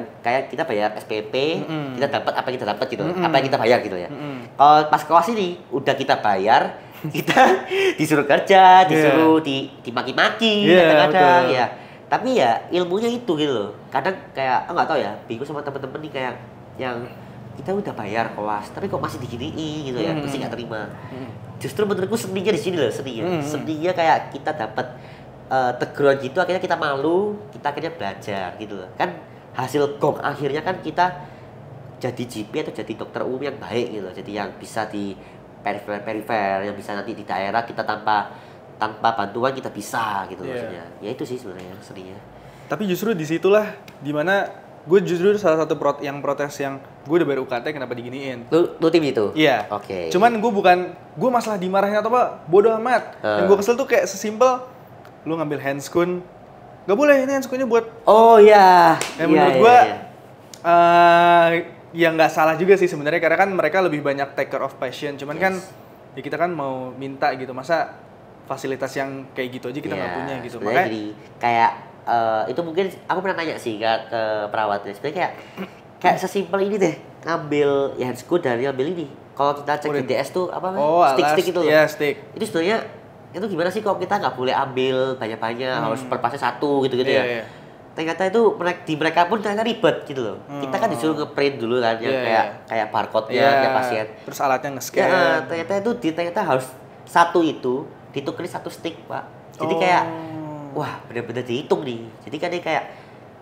SPP, kita dapat apa yang kita dapat gitu, apa yang kita bayar gitu ya. Kalau pas kelas ini udah kita bayar, kita disuruh kerja, disuruh dimaki-maki kadang-kadang ya. Tapi ya ilmunya itu gitu loh. Kadang kayak nggak tahu ya, bingung sama temen-temen nih kayak yang kita udah bayar kelas, tapi kok masih diginiin gitu ya, masih nggak terima. Justru menurutku seninya di sini loh, seninya kayak kita dapat teguran gitu, akhirnya kita malu, kita akhirnya belajar gitu loh. Kan hasil gong akhirnya kan kita jadi GP atau jadi dokter umum yang baik gitu loh. Jadi yang bisa di perifer, yang bisa nanti di daerah kita tanpa bantuan kita bisa gitu maksudnya. Ya itu sih sebenarnya seninya. Tapi justru disitulah dimana gue justru salah satu protes yang gue udah bayar UKT kenapa diginiin. Lu tim itu? Iya. Oke. Cuman gue masalah dimarahin atau apa bodoh amat. Yang gue kesel tuh kayak sesimpel lu ngambil handscoon, nggak boleh ini handscoonnya buat. Oh iya. Menurut gue ya nggak salah juga sih sebenarnya karena kan mereka lebih banyak take care of patient. Cuman kan ya kita kan mau minta gitu, masa fasilitas yang kayak gitu aja kita nggak punya gitu. Makanya jadi kayak itu mungkin aku pernah tanya sih ke perawatnya. Sebenarnya kayak sesimpel ini deh, ngambil ya handscoon dari ngambil ini. Kalau kita cek di DS tuh apa namanya? Stick itu loh. Iya, stick. Itu sebenarnya itu gimana sih kalau kita nggak boleh ambil banyak-banyak, harus per pasnya satu gitu-gitu ya. Ternyata itu di mereka pun ternyata ribet gitu loh. Kita kan disuruh nge-print dulu kan yang kayak barcode-nya pasien. Terus alatnya nge-scan. Ya, ternyata itu ternyata harus satu itu ditukerin satu stick, Pak. Jadi kayak wah, benar-benar dihitung nih. Jadi kan dia kayak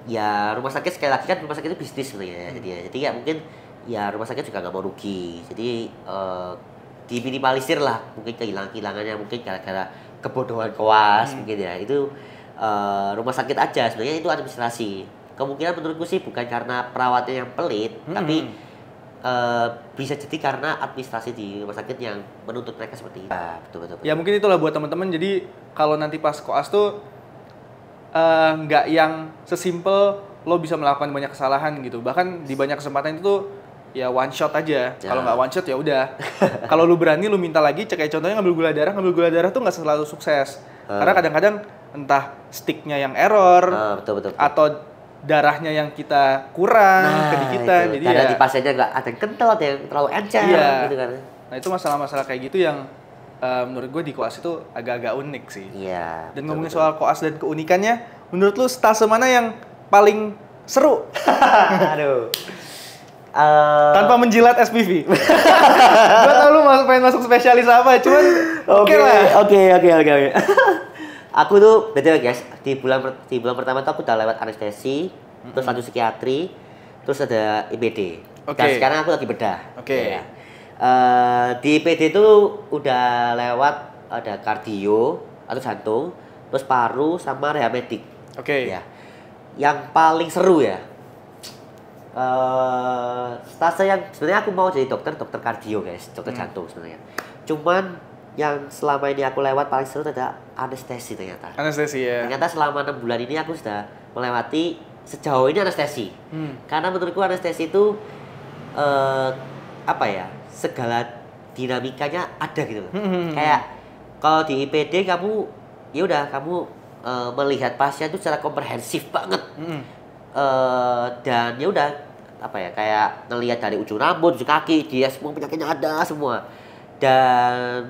ya rumah sakit sekali lagi kan rumah sakit itu bisnis sebenarnya. Jadi ya mungkin ya rumah sakit juga nggak mau rugi. Jadi diminimalisir lah mungkin kehilangannya mungkin gara-gara kebodohan koas mungkin ya itu rumah sakit aja sebenarnya itu administrasi. Kemungkinan menurutku sih bukan karena perawatnya yang pelit tapi bisa jadi karena administrasi di rumah sakit yang menuntut mereka seperti itu. Betul. Ya mungkin itulah buat teman-teman. Jadi kalau nanti pas koas tuh nggak yang sesimpel lo bisa melakukan banyak kesalahan gitu. Bahkan di banyak kesempatan itu ya one shot aja. Kalau nggak one shot ya udah. Kalau lu berani lu minta lagi, kayak contohnya ngambil gula darah tuh nggak selalu sukses. Karena kadang-kadang entah sticknya yang error, betul. atau darahnya yang kita kurang kedikitan. Jadi karena di pasiennya nggak ada yang kental, ada yang terlalu encer gitu kan. Nah itu masalah-masalah kayak gitu yang menurut gue di koas itu agak-agak unik sih. Iya. Dan ngomongin soal koas dan keunikannya, menurut lu stase mana yang paling seru? Aduh. Tanpa menjilat SPV. Gue tau lu pengen masuk spesialis apa, cuman oke lah. Oke. Aku tuh betul guys, di bulan pertama tuh aku udah lewat anestesi, terus lanjut psikiatri, terus ada IPD. Dan sekarang aku lagi bedah. Ya. Di IPD tuh udah lewat ada kardio atau jantung, terus paru sama rehamedik. Ya. Yang paling seru ya. Stase yang sebenarnya aku mau jadi dokter kardio guys, dokter jantung sebenarnya. Cuman yang selama ini aku lewat paling seru adalah anestesi ternyata. Anestesi ya. Ternyata selama 6 bulan ini aku sudah melewati sejauh ini anestesi. Karena menurutku anestesi itu apa ya? Segala dinamikanya ada gitu loh. Kayak kalau di IPD kamu ya udah kamu melihat pasien itu secara komprehensif banget. Dan ya udah apa ya kayak ngelihat dari ujung rambut, ujung kaki, dia semua penyakitnya ada semua. Dan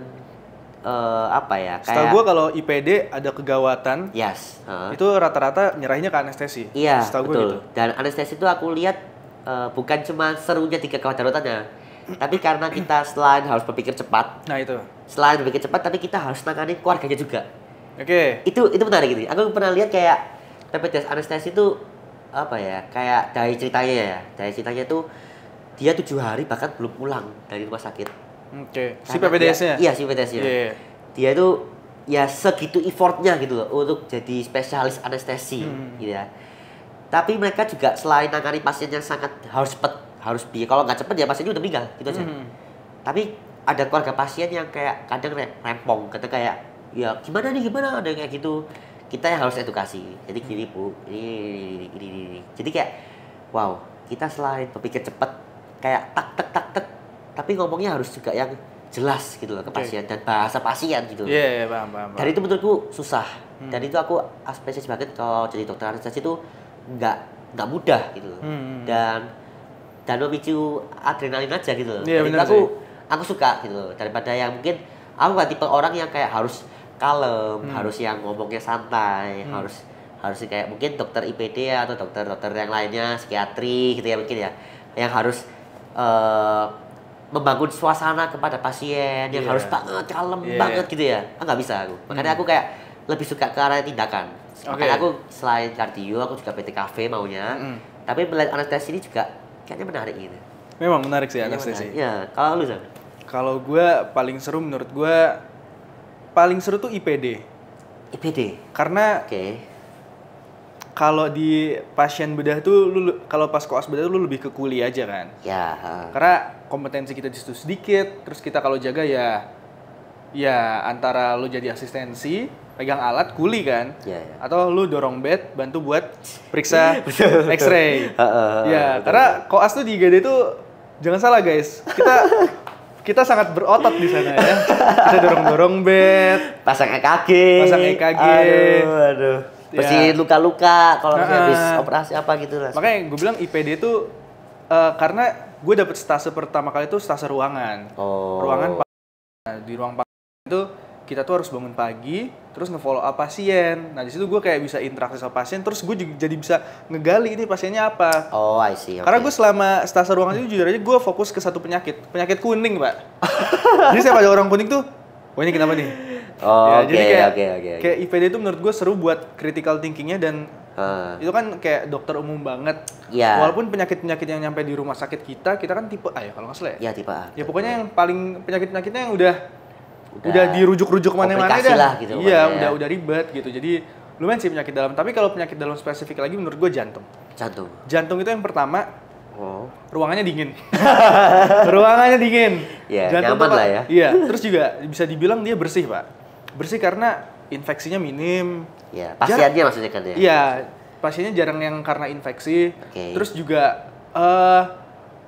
apa ya? Setahu gue kalau IPD ada kegawatan, Yes. itu rata-rata nyerahinnya ke anestesi. Iya, Setahu gue betul. gitu. Dan anestesi itu aku lihat bukan cuma serunya di kegawat daruratnya, tapi karena kita selain harus berpikir cepat, Nah itu. selain berpikir cepat, tapi kita harus tangani keluarganya juga. Oke. Itu menarik gitu. Aku pernah lihat kayak PPDS anestesi itu apa ya? Kayak dari ceritanya ya. Dari ceritanya tuh dia 7 hari bahkan belum pulang dari rumah sakit. Oke. Si Karena PPDS-nya? Iya, si PPDS-nya. Iya. Dia tuh ya segitu effortnya gitu loh untuk jadi spesialis anestesi gitu ya. Tapi mereka juga selain nangani pasien yang sangat harus cepet, harus kalau nggak cepet ya pasiennya udah meninggal gitu aja. Tapi ada keluarga pasien yang kayak kadang rempong, kadang kayak ya gimana ada yang kayak gitu. Kita yang harus edukasi. Jadi gini Bu, ini. Jadi kayak wow, kita selain berpikir cepet kayak tak, tapi ngomongnya harus juga yang jelas gitu loh ke pasien dan bahasa pasien gitu. Iya, paham. Dan itu menurutku susah. Dan itu aku apresiasi banget kalau jadi dokter anestesi itu nggak mudah gitu loh. Dan memicu adrenalin aja gitu loh. Iya, Dan itu aku suka gitu loh. Daripada yang mungkin aku nggak tipe orang yang kayak harus kalem, harus yang ngomongnya santai, harus kayak mungkin dokter IPD atau dokter yang lainnya, psikiatri gitu ya mungkin ya, yang harus membangun suasana kepada pasien yang harus banget kalem banget gitu ya. Nggak bisa aku. Makanya aku kayak lebih suka ke arah tindakan. Makanya aku selain kardio, aku juga PTKV maunya. Tapi melihat anestesi ini juga kayaknya menarik gitu. Memang menarik sih anestesi. Iya, kalau lu Sam? Kalau gue paling seru menurut gue tuh IPD. IPD. Karena kalau di pasien bedah tuh kalau pas koas bedah tuh lu lebih ke kuli aja kan. Ya. Karena kompetensi kita di situ sedikit, terus kita kalau jaga ya antara lu jadi asistensi, pegang alat, kuli kan. Atau lu dorong bed, bantu buat periksa X-ray. Karena koas tuh di IGD tuh jangan salah guys. Kita sangat berotot di sana ya. Kita dorong bed, pasang EKG. Aduh. Bersihin luka-luka kalau habis operasi apa gitu lah. Makanya gue bilang IPD itu karena gue dapet stase pertama kali itu stase ruangan. Ruangan di ruang itu kita tuh harus bangun pagi, terus nge-follow up pasien. Nah di situ gue kayak bisa interaksi sama pasien, terus gue juga jadi bisa ngegali ini pasiennya apa. I see. Karena gue selama stase ruangan itu jujur aja gue fokus ke satu penyakit kuning pak. Jadi setiap ada orang kuning tuh, ini kenapa nih? Jadi kayak IPD itu menurut gue seru buat critical thinkingnya dan itu kan kayak dokter umum banget. Walaupun penyakit-penyakit yang nyampe di rumah sakit kita kan tipe A ya kalau nggak salah ya. Tipe A. Ya pokoknya yang paling penyakitnya yang udah dirujuk-rujuk mana-mana dah. Gitu, udah ribet gitu. Jadi lumayan sih penyakit dalam. Tapi kalau penyakit dalam spesifik lagi menurut gue jantung. Jantung itu yang pertama ruangannya dingin. Ruangannya dingin. Jantung nyaman lah ya. Iya. Terus juga bisa dibilang dia bersih pak. Bersih karena infeksinya minim. Pasiennya maksudnya kan ya. Iya. Pasiennya jarang yang karena infeksi. Terus juga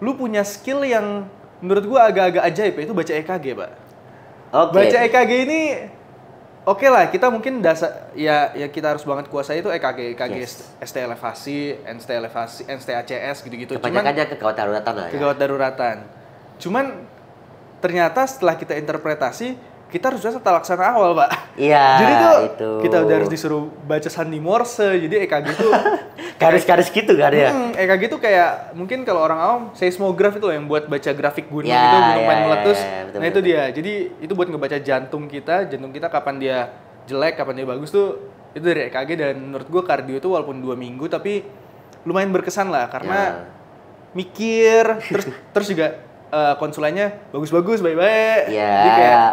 lu punya skill yang menurut gue agak-agak ajaib ya, itu baca EKG pak. Baca EKG ini oke lah, kita mungkin dasar ya kita harus banget kuasai itu EKG ST elevasi, NST ACS gitu-gitu. Kebanyakannya kegawat daruratan lah ya. Kegawat daruratan. Cuman ternyata setelah kita interpretasi, kita harus bisa tata laksana awal, Pak. Iya. Jadi tuh kita udah harus disuruh baca sandi Morse. Jadi EKG tuh garis-garis gitu kan ya. EKG tuh kayak mungkin kalau orang awam seismograf itu loh yang buat baca grafik gunung itu gunung main meletus. Betul, itu dia. Jadi itu buat ngebaca jantung kita kapan dia jelek, kapan dia bagus tuh itu dari EKG. Dan menurut gue kardio itu walaupun 2 minggu tapi lumayan berkesan lah karena mikir terus juga konsulennya bagus-bagus, baik-baik. Iya. Jadi kayak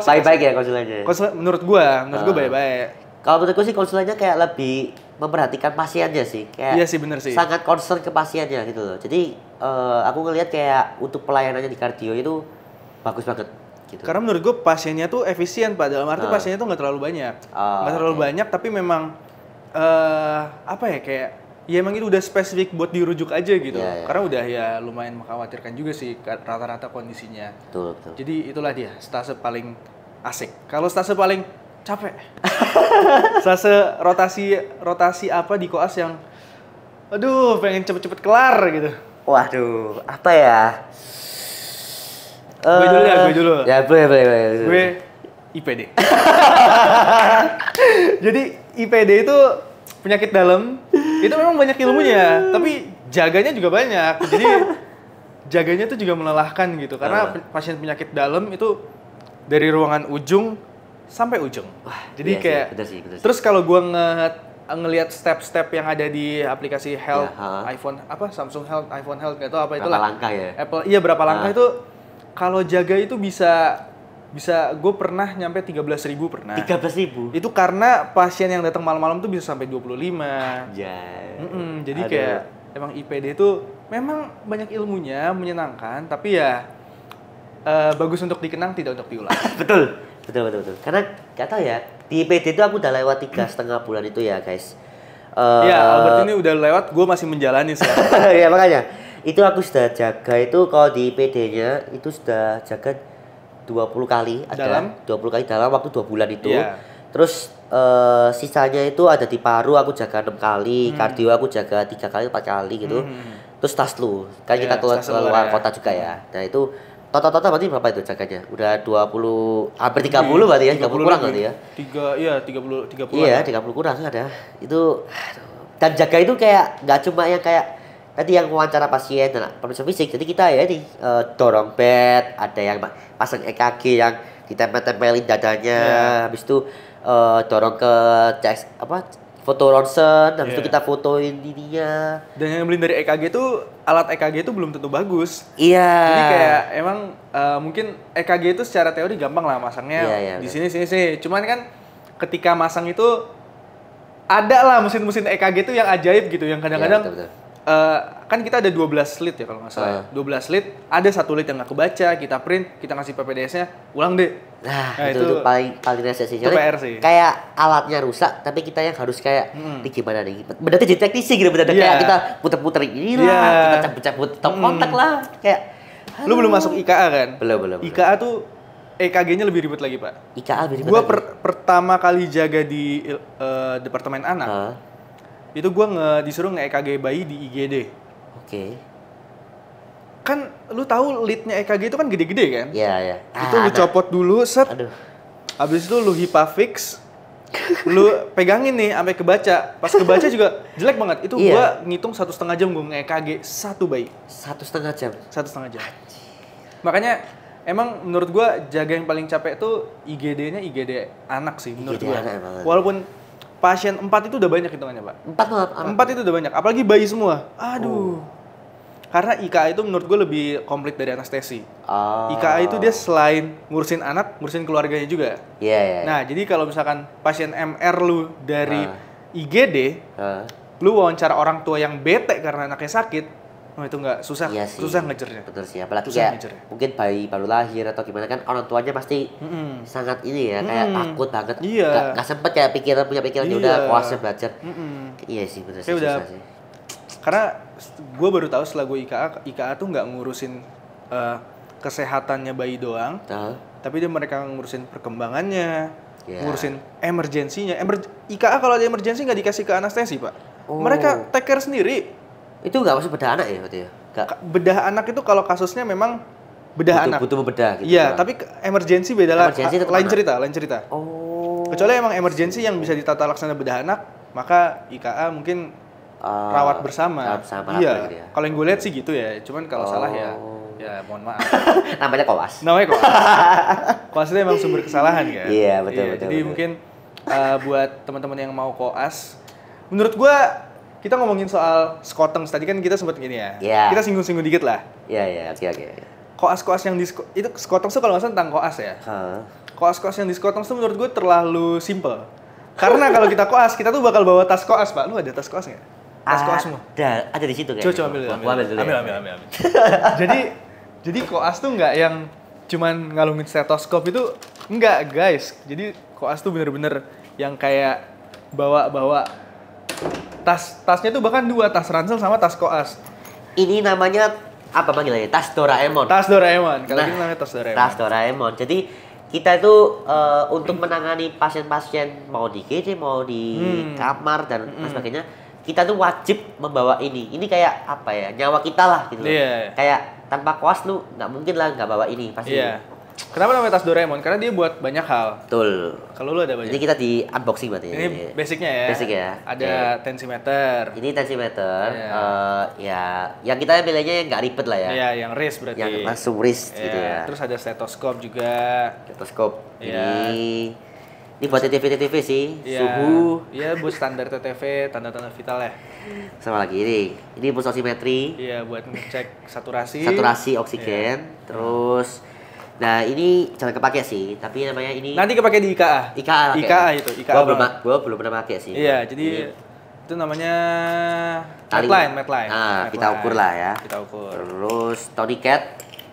baik-baik ya konsulennya. Menurut gua baik-baik. Kalau menurutku sih konsulennya kayak lebih memperhatikan pasiennya sih. Kayak iya sih bener sih. Sangat concern ke pasiennya gitu loh. Jadi aku ngelihat kayak untuk pelayanannya di kardio itu bagus banget. Gitu. Karena menurut gua pasiennya tuh efisien Pak. Dalam arti pasiennya tuh nggak terlalu banyak. Nggak terlalu banyak tapi memang kayak ya emang itu udah spesifik buat dirujuk aja gitu. Karena udah ya lumayan mengkhawatirkan juga sih rata-rata kondisinya. Betul. Jadi itulah dia stase paling asik. Kalau stase paling capek. Stase rotasi apa di koas yang aduh pengen cepet-cepet kelar gitu. Waduh, apa ya? Gue dulu. Ya boleh. IPD. Jadi IPD itu penyakit dalam, itu memang banyak ilmunya, tapi jaganya juga banyak. Jadi jaganya itu juga melelahkan gitu, karena pasien penyakit dalam itu dari ruangan ujung sampai ujung. Wah, jadi iya kayak, betul sih. terus kalau gua ngelihat step-step yang ada di aplikasi Health, Ya, iPhone apa, Samsung Health, iPhone Health, nggak tahu apa itulah. Berapa langkah ya? Apple, iya berapa langkah itu, kalau jaga itu bisa gue pernah nyampe 13.000 pernah. 13.000? Itu karena pasien yang datang malam-malam tuh bisa sampai 25. Jadi kayak emang IPD itu memang banyak ilmunya, menyenangkan, tapi ya bagus untuk dikenang, tidak untuk diulang. Betul. Karena gak tahu ya, di IPD itu aku udah lewat 3,5 bulan itu ya guys. Ya, Albert ini udah lewat, gue masih menjalani sih. Ya makanya, itu aku sudah jaga itu kalau di IPD-nya itu sudah jaga 20 kali ada. 20 kali dalam waktu 2 bulan itu. Yeah. Terus sisanya itu ada di paru aku jaga 6 kali, kardio aku jaga 3 kali 4 kali gitu. Terus taslu, kan kita keluar kota juga ya. Nah itu total berarti berapa itu jaganya? Udah 20, hampir 30 berarti ya, 30 kurang berarti ya. 30. Iya, 30 kurang ada. Itu dan jaga itu kayak nggak cuma yang kayak tadi yang wawancara pasien dan pemeriksaan fisik. Jadi kita ya nih dorong bed, ada yang pasang EKG yang ditempel-tempelin dadanya, habis itu dorong ke foto ronsen, habis itu kita fotoin ininya. Dan yang beli dari EKG itu, alat EKG itu belum tentu bagus. Iya. Jadi kayak emang mungkin EKG itu secara teori gampang lah masangnya di sini. Cuman kan ketika masang itu ada lah mesin-mesin EKG itu yang ajaib gitu, yang kadang-kadang kan kita ada 12 lead ya kalau nggak salah. 12 lead, ada 1 lead yang nggak kebaca, kita print, kita ngasih PPDS-nya, ulang deh. Nah itu paling resesi. Itu PR sih. Kayak alatnya rusak, tapi kita yang harus kayak ini gimana nih? Benar jadi teknisi gitu, benar kayak kita puter-puter ini lah, kita cabut-cabut top kontak lah, kayak. Lu belum masuk IKA kan? Belum. IKA tuh EKG-nya lebih ribet lagi, Pak. IKA lebih ribet. Gua pertama kali jaga di departemen anak. Itu gue disuruh nge-EKG bayi di IGD. Oke. Kan lu tahu leadnya EKG itu kan gede-gede kan? Iya. Itu lu copot dulu, set. Aduh. Habis itu lu HIPAA fix. Lu pegangin nih sampai kebaca. Pas kebaca juga jelek banget. Itu gue ngitung 1,5 jam gue nge-EKG satu bayi. 1,5 jam? 1,5 jam. Makanya emang menurut gue jaga yang paling capek tuh IGD-nya IGD anak sih menurut gue. Walaupun pasien 4 itu udah banyak hitungannya, Pak. 4 itu udah banyak, apalagi bayi semua. Aduh. Karena IKA itu menurut gue lebih komplit dari anestesi. IKA itu dia selain ngurusin anak, ngurusin keluarganya juga. Iya. Nah, jadi kalau misalkan pasien MR lu dari IGD, lu wawancara orang tua yang bete karena anaknya sakit, itu nggak susah, susah ngejernya. Betul sih, apalagi mungkin bayi baru lahir atau gimana kan orang tuanya pasti sangat ini ya, kayak takut banget. Nggak sempet kayak punya pikiran udah kuasa belajar. Iya sih, betul sih, susah sih. Karena gue baru tahu setelah gue IKA tuh nggak ngurusin kesehatannya bayi doang, tapi mereka ngurusin perkembangannya, ngurusin emergensinya. IKA kalau ada emergensi nggak dikasih ke anestesi, Pak. Mereka take care sendiri. Itu nggak masuk bedah anak ya berarti ya? Bedah anak itu kalau kasusnya memang anak. Butuh bedah gitu. Iya, tapi emergensi beda lah. Lain cerita. Kecuali emang emergensi yang bisa ditata laksana bedah anak, maka IKA mungkin rawat bersama. Iya. Gitu ya. Kalau yang gue lihat sih gitu ya. Cuman kalau salah ya mohon maaf. Namanya koas. Koas itu emang sumber kesalahan kan. Iya, betul. Jadi mungkin buat teman-teman yang mau koas, menurut gue kita ngomongin soal skoteng tadi kan kita sempat gini ya. Kita singgung-singgung dikit lah. Iya, oke. Koas-koas yang itu skoteng tuh kalau nggak salah tentang koas ya. Koas-koas yang di skoteng tuh menurut gue terlalu simple. Karena kalau kita koas, kita tuh bakal bawa tas koas, Pak. Lu ada tas koas nggak? Tas koas semua? Ada di situ kayaknya. Coba ambil. Jadi koas tuh nggak yang cuman ngalungin stetoskop itu, enggak guys. Jadi koas tuh bener-bener yang kayak bawa tasnya tuh bahkan 2, tas ransel sama tas koas. Ini namanya apa panggilannya? Tas Doraemon. Kalau ini namanya tas Doraemon. Tas Doraemon. Jadi kita itu untuk menangani pasien-pasien mau di GD, mau di kamar dan sebagainya, kita tuh wajib membawa ini. Ini kayak apa ya? Nyawa kita lah gitu. Kayak tanpa koas lu nggak mungkin lah nggak bawa ini pasti. Kenapa namanya tas Doraemon? Karena dia buat banyak hal. Betul. Kalau lu ada banyak. Ini kita di unboxing berarti. Ini basicnya ya. Basic ya. Ada tensimeter. Ini tensimeter. Iya. Ya, yang kita pilihnya yang nggak ribet lah ya. Iya, yang wrist berarti. Yang langsung wrist Iya. gitu ya. Terus ada stetoskop juga. Stetoskop. Iya. Ini buat TTV sih. Iya. Suhu. Iya, buat standar TTV, tanda-tanda vital ya. Sama lagi ini. Ini pulse oximetry. Iya, buat ngecek saturasi. Saturasi oksigen. Terus nah ini jarang kepake sih, tapi namanya ini Nanti kepake di IKA. IKA. IKA itu, IKA. Gua belum pernah pakai sih. Iya, jadi itu namanya Tali. medline. Nah, kita ukur lah ya. Kita ukur. Terus tourniquet.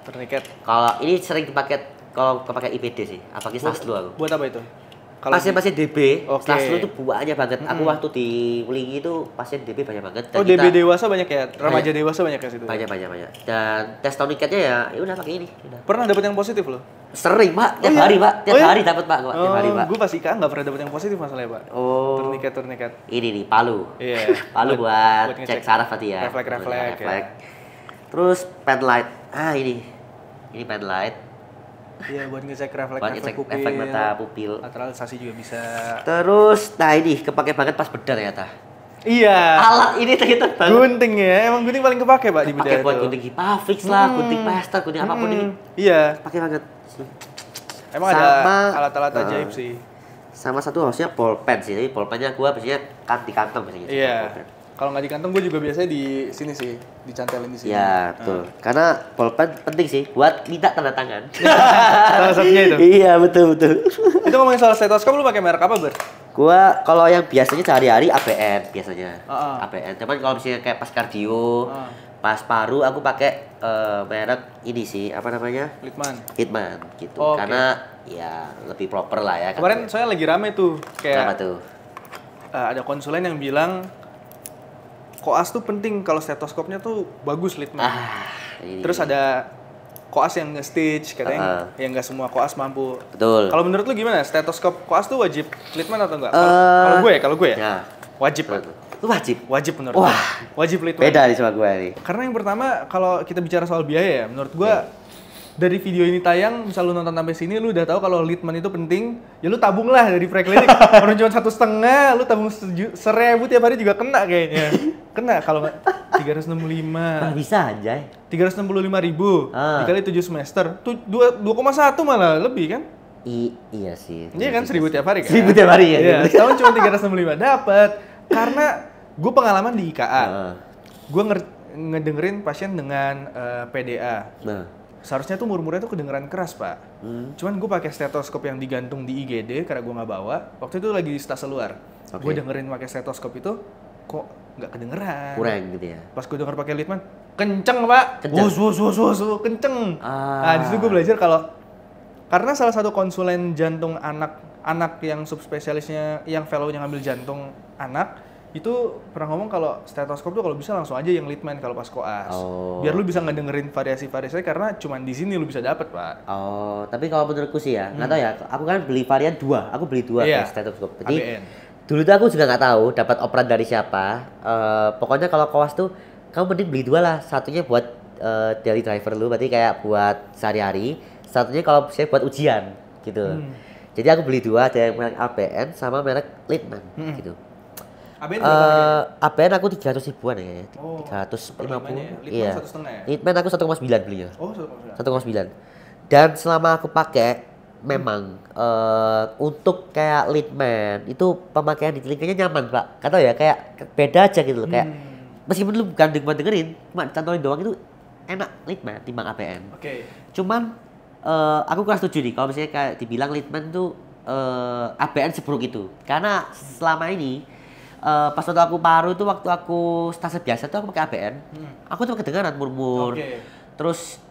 Tourniquet. Kalau ini sering dipakai kalau pakai IPD sih, apalagi staslu aku. Buat apa itu? Kalau Pasien-pasien DB, Oke. staslu itu banyak banget. Aku waktu di Ulingi itu pasien DB banyak banget. Dan Oh, DB dewasa banyak ya? Remaja dewasa banyak ya situ? banyak. Dan tes tourniquetnya ya udah pakai ini. Udah. Pernah dapet yang positif loh? Sering, Pak. Tiap iya? hari, Pak. Tiap Oh, iya? hari dapat, Pak. Tiap hari, Pak. Gue pas IKA nggak pernah dapet yang positif masalahnya, Pak. Oh. Tourniquet. Ini nih, palu. Iya. Palu buat ngecek cek saraf tadi ya. Refleks. Ya. Terus pen light. Ini. Ini pen light. Iya, buat ngecek Buat refleks ngecek pupil. efek mata pupil. Lateralisasi juga bisa. Terus, nah ini kepake banget pas bedah ternyata. Iya. Alat ini ternyata banget. Gunting ya, emang gunting paling kepake, Pak, di bedah Pakai buat itu. gunting Hipafix lah, gunting plaster, gunting apapun ini. Iya. Pakai banget. Emang ada alat-alat ajaib sih. Sama satu harusnya pulpen sih, tapi pulpennya gua biasanya di kantong biasanya. Iya. Kalau nggak di kantong, gue juga biasanya di sini sih, dicantelin di sini. Iya, betul. Karena pulpen penting sih buat minta tanda tangan. Salah satunya itu. Iya, betul. Itu ngomongin soal stetoskop, lu pakai merek apa, Ber? Gua kalau yang biasanya sehari-hari APN biasanya. Heeh. APN. Cuman kalau misalnya kayak pas kardio, pas paru aku pakai merek ini sih, apa namanya? Hitman gitu. Oke. Karena ya lebih proper lah ya. Kemarin soalnya lagi rame tuh, kayak apa tuh? ada konsulen yang bilang koas tuh penting kalau stetoskopnya tuh bagus Litman. Ini. Terus ada koas yang nge-stitch katanya yang nggak semua koas mampu. Betul. Kalau menurut lu gimana? Stetoskop koas tuh wajib Litman atau enggak? Kalau gue ya, Ya. wajib. Pak. Itu wajib. Wajib menurut Wah. gue. Wajib Litman. Beda nih sama gue nih. Karena yang pertama kalau kita bicara soal biaya ya, menurut gue dari video ini tayang, misal lu nonton sampai sini, lu udah tahu kalau Litman itu penting, ya lu tabung lah dari preklinik. Orang cuma 1,5, lu tabung 1.000 tiap hari juga kena kayaknya. Kena kalau nggak 365. Bisa anjay. 365.000 dikali 7 semester, 2,1 malah lebih kan? Iya sih. Iya kan 1.000 tiap hari kan? 1.000 tiap hari ya. Iya, setahun cuma 365 dapat. Karena gue pengalaman di IKA. Gue ngedengerin pasien dengan PDA. Seharusnya tuh murmurnya tuh kedengeran keras, Pak. Cuman gue pakai stetoskop yang digantung di IGD karena gue nggak bawa. Waktu itu lagi di stase luar. Gue dengerin pakai stetoskop itu kok nggak kedengeran. Kurang gitu ya. Pas gue denger pakai Litman, kenceng, Pak. Wus, kenceng. Nah, di situ gue belajar kalau karena salah satu konsulen jantung anak yang subspesialisnya yang fellow-nya ngambil jantung anak itu pernah ngomong kalau stetoskop tuh kalau bisa langsung aja yang Litman kalau pas koas. Biar lu bisa ngedengerin variasi-variasi karena cuman di sini lu bisa dapet, Pak. Tapi kalau menurutku sih ya, nggak tahu ya. Aku kan beli varian 2. Aku beli 2 stetoskop. Jadi ABN. dulu tuh aku juga nggak tahu dapat operan dari siapa. Pokoknya kalau koas tuh kamu mending beli 2 lah. Satunya buat daily driver lu, berarti kayak buat sehari-hari. Satunya kalau saya buat ujian gitu. Jadi aku beli 2, ada yang merek ABN sama merek Litman gitu. ABN berapa? ABN aku 300 ribuan ya. 350. Litman 1,5 ya? Litman aku 1,9 belinya. 1,9. Dan selama aku pakai memang untuk kayak Litman itu pemakaian di telinganya nyaman, Pak. Kata ya kayak beda aja gitu loh, kayak meskipun lu bukan dengerin, cuma ditontonin doang itu enak Litman timbang ABN. Cuman aku kurang setuju nih kalau misalnya kayak dibilang Litman tuh ABN seburuk itu. Karena selama ini pas waktu aku paru itu waktu aku stase biasa tuh aku pakai ABN. Aku tuh kedengaran murmur. Terus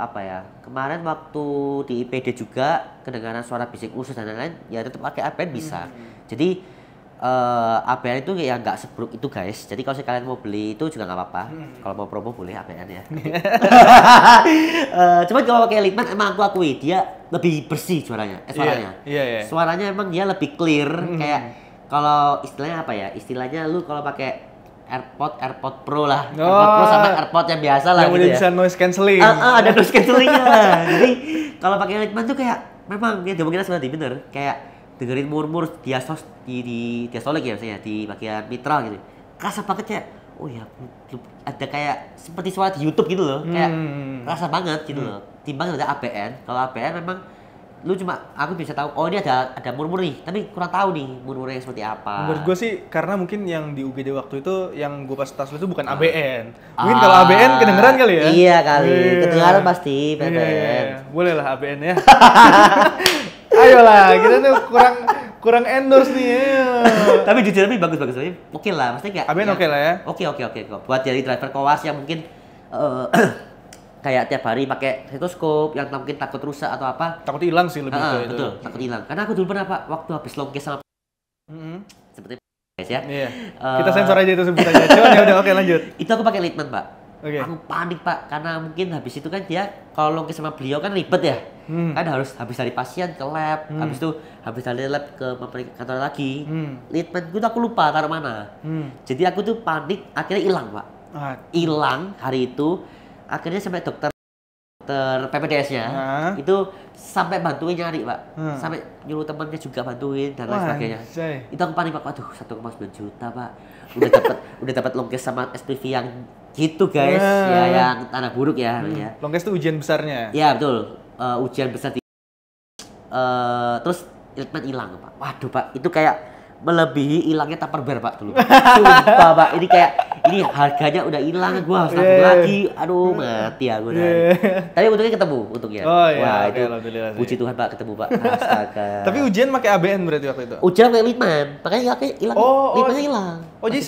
apa ya? Kemarin waktu di IPD juga kedengaran suara bising usus dan lain-lain, ya tetap pakai ABN bisa. Jadi ABN itu ya nggak seburuk itu, guys. Jadi kalau kalian mau beli itu juga nggak apa-apa. Kalau mau promo boleh ABN ya. Cuman kalau pakai Litman emang aku akui dia lebih bersih suaranya. Suaranya emang dia lebih clear kayak kalau istilahnya apa ya? Istilahnya lu kalau pakai AirPod Pro lah. AirPod Pro sama AirPod yang biasa lah yang gitu udah ya. bisa noise cancelling. Ada noise cancellingnya. Jadi kalau pakai Litman tuh kayak memang ya mungkin sebenarnya bener kayak dengerin murmur di diastolik ya misalnya di bagian mitral gitu. Kerasa banget kayak oh ya ada kayak seperti suara di YouTube gitu loh. Kayak kerasa banget gitu loh. Timbang ada ABN. Kalau ABN memang aku bisa tahu oh ini ada murmur nih tapi kurang tahu nih murmurnya seperti apa. Menurut gue sih karena mungkin yang di UGD waktu itu yang gue pas tas itu bukan ABN. Mungkin kalau ABN kedengeran kali ya. Iya kali kedengeran pasti ABN. Iya. Boleh lah ABN ya. Ayolah kita tuh kurang endorse nih ya. Tapi jujur bagus oke lah maksudnya kayak ABN oke lah ya. Oke kok buat jadi driver koas yang mungkin kayak tiap hari pakai stetoskop yang mungkin takut rusak atau apa. Takut hilang sih lebih ke itu. Betul, takut hilang. Karena aku dulu pernah Pak, waktu habis long case sama seperti guys ya. Iya. Kita sensor aja itu sebutannya. Cuman ya udah oke lanjut. Itu aku pakai Litman, Pak. Oke. Aku panik, Pak, karena mungkin habis itu kan dia kalau long case sama beliau kan ribet ya. Kan harus habis dari pasien ke lab, habis itu habis dari lab ke kantor lagi. Litman itu aku lupa taruh mana. Jadi aku tuh panik, akhirnya hilang, Pak. Hilang hari itu. Akhirnya sampai dokter PPDS-nya itu sampai bantuin nyari Pak, sampai nyuruh temannya juga bantuin dan lain sebagainya. Itu aku panik Pak, waduh 1,9 juta Pak, udah dapat long case sama SPV yang gitu guys, ya yang tanah buruk ya. Long case itu ujian besarnya. Ya betul, ujian besar terus Litman hilang Pak, waduh Pak itu kayak melebihi hilangnya Tupperware Pak dulu. Sumpah Pak, ini harganya udah hilang, gua harus nabung lagi. Aduh, mati aku dah. Tapi untungnya ketemu untungnya. Oh iya. Wah, itu puji Tuhan Pak ketemu Pak. Astaga. Tapi ujian pakai ABN berarti waktu itu. Ujian pakai Litman, makanya hilang. Litmannya hilang. Oh, jadi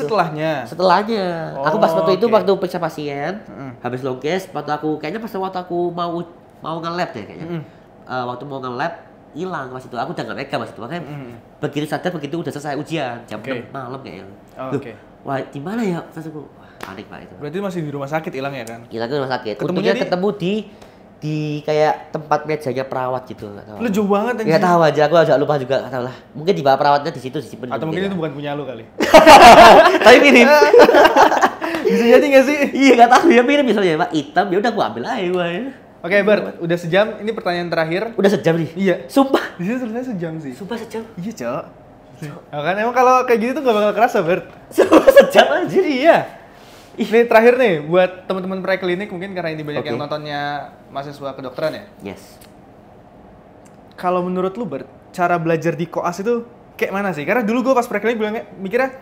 setelahnya. Aku pas waktu itu waktu periksa pasien, habis long case, waktu aku mau nge-lab deh kayaknya. Waktu mau nge-lab hilang pas itu, aku udah gak megang pas itu, makanya begitu sadar begitu udah selesai ujian jam 6 malam kayaknya. Wah gimana ya, terus aku panik Pak itu. Berarti masih di rumah sakit hilang ya kan? Hilang di rumah sakit. Untungnya ketemu di kayak tempat mejanya perawat gitu. Lu jauh banget anjir. Gak tahu aja, aku agak lupa juga, gak tahu lah. Mungkin di bawah perawatnya di situ disimpan. Atau mungkin itu bukan punya lu kali. Tapi mirip. Bisa jadi gak sih? Iya gak tahu ya, mirip misalnya Pak hitam, ya udah gua ambil aja gua. Oke, Bert, udah sejam. Ini pertanyaan terakhir. Udah sejam nih? Iya. Sumpah. Di sini ternyata sejam sih. Sumpah sejam? Iya, Cok. Nah, kan emang kalau kayak gitu tuh gak bakal kerasa, Bert. Sumpah sejam aja. Iya. Ini terakhir nih buat teman-teman preklinik mungkin karena ini banyak yang nontonnya mahasiswa kedokteran ya. Yes. Kalau menurut lu, Bert, cara belajar di koas itu kayak mana sih? Karena dulu gue pas preklinik bilangnya mikirnya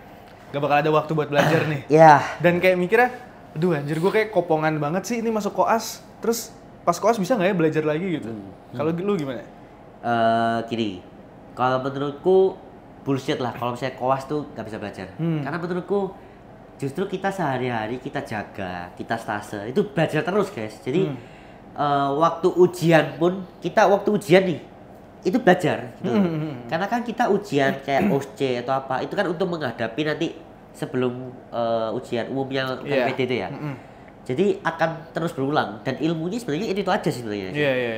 gak bakal ada waktu buat belajar nih. Iya. Dan kayak mikirnya, aduh anjir gue kayak kopongan banget sih ini masuk koas. Terus pas koas bisa nggak ya belajar lagi gitu? Kalau lu gimana? Gini, kalau menurutku bullshit lah kalau misalnya koas tuh nggak bisa belajar. Karena menurutku justru kita sehari-hari kita jaga, kita stase itu belajar terus guys. Jadi waktu ujian pun waktu ujian nih itu belajar. Gitu. Karena kan kita ujian kayak OSCE atau apa itu kan untuk menghadapi nanti sebelum ujian umumnya KPD itu ya. Jadi akan terus berulang dan ilmunya sebenarnya itu aja sih sebenarnya.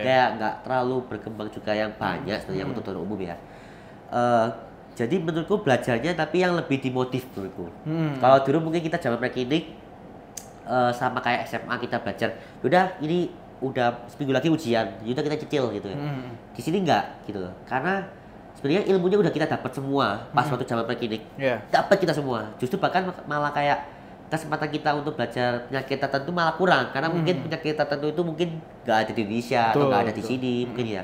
Kayak nggak terlalu berkembang juga yang banyak sebenarnya untuk umum ya. Jadi menurutku belajarnya tapi yang lebih dimotif menurutku. Kalau dulu mungkin kita zaman preklinik sama kayak SMA kita belajar, udah ini udah seminggu lagi ujian, udah kita cicil gitu ya. Di sini enggak gitu, karena sebenarnya ilmunya udah kita dapat semua pas waktu zaman preklinik. Dapat kita semua. Justru bahkan malah kayak kesempatan kita untuk belajar penyakit tertentu malah kurang karena mungkin penyakit tertentu itu mungkin nggak ada di Indonesia atau nggak ada di sini mungkin ya.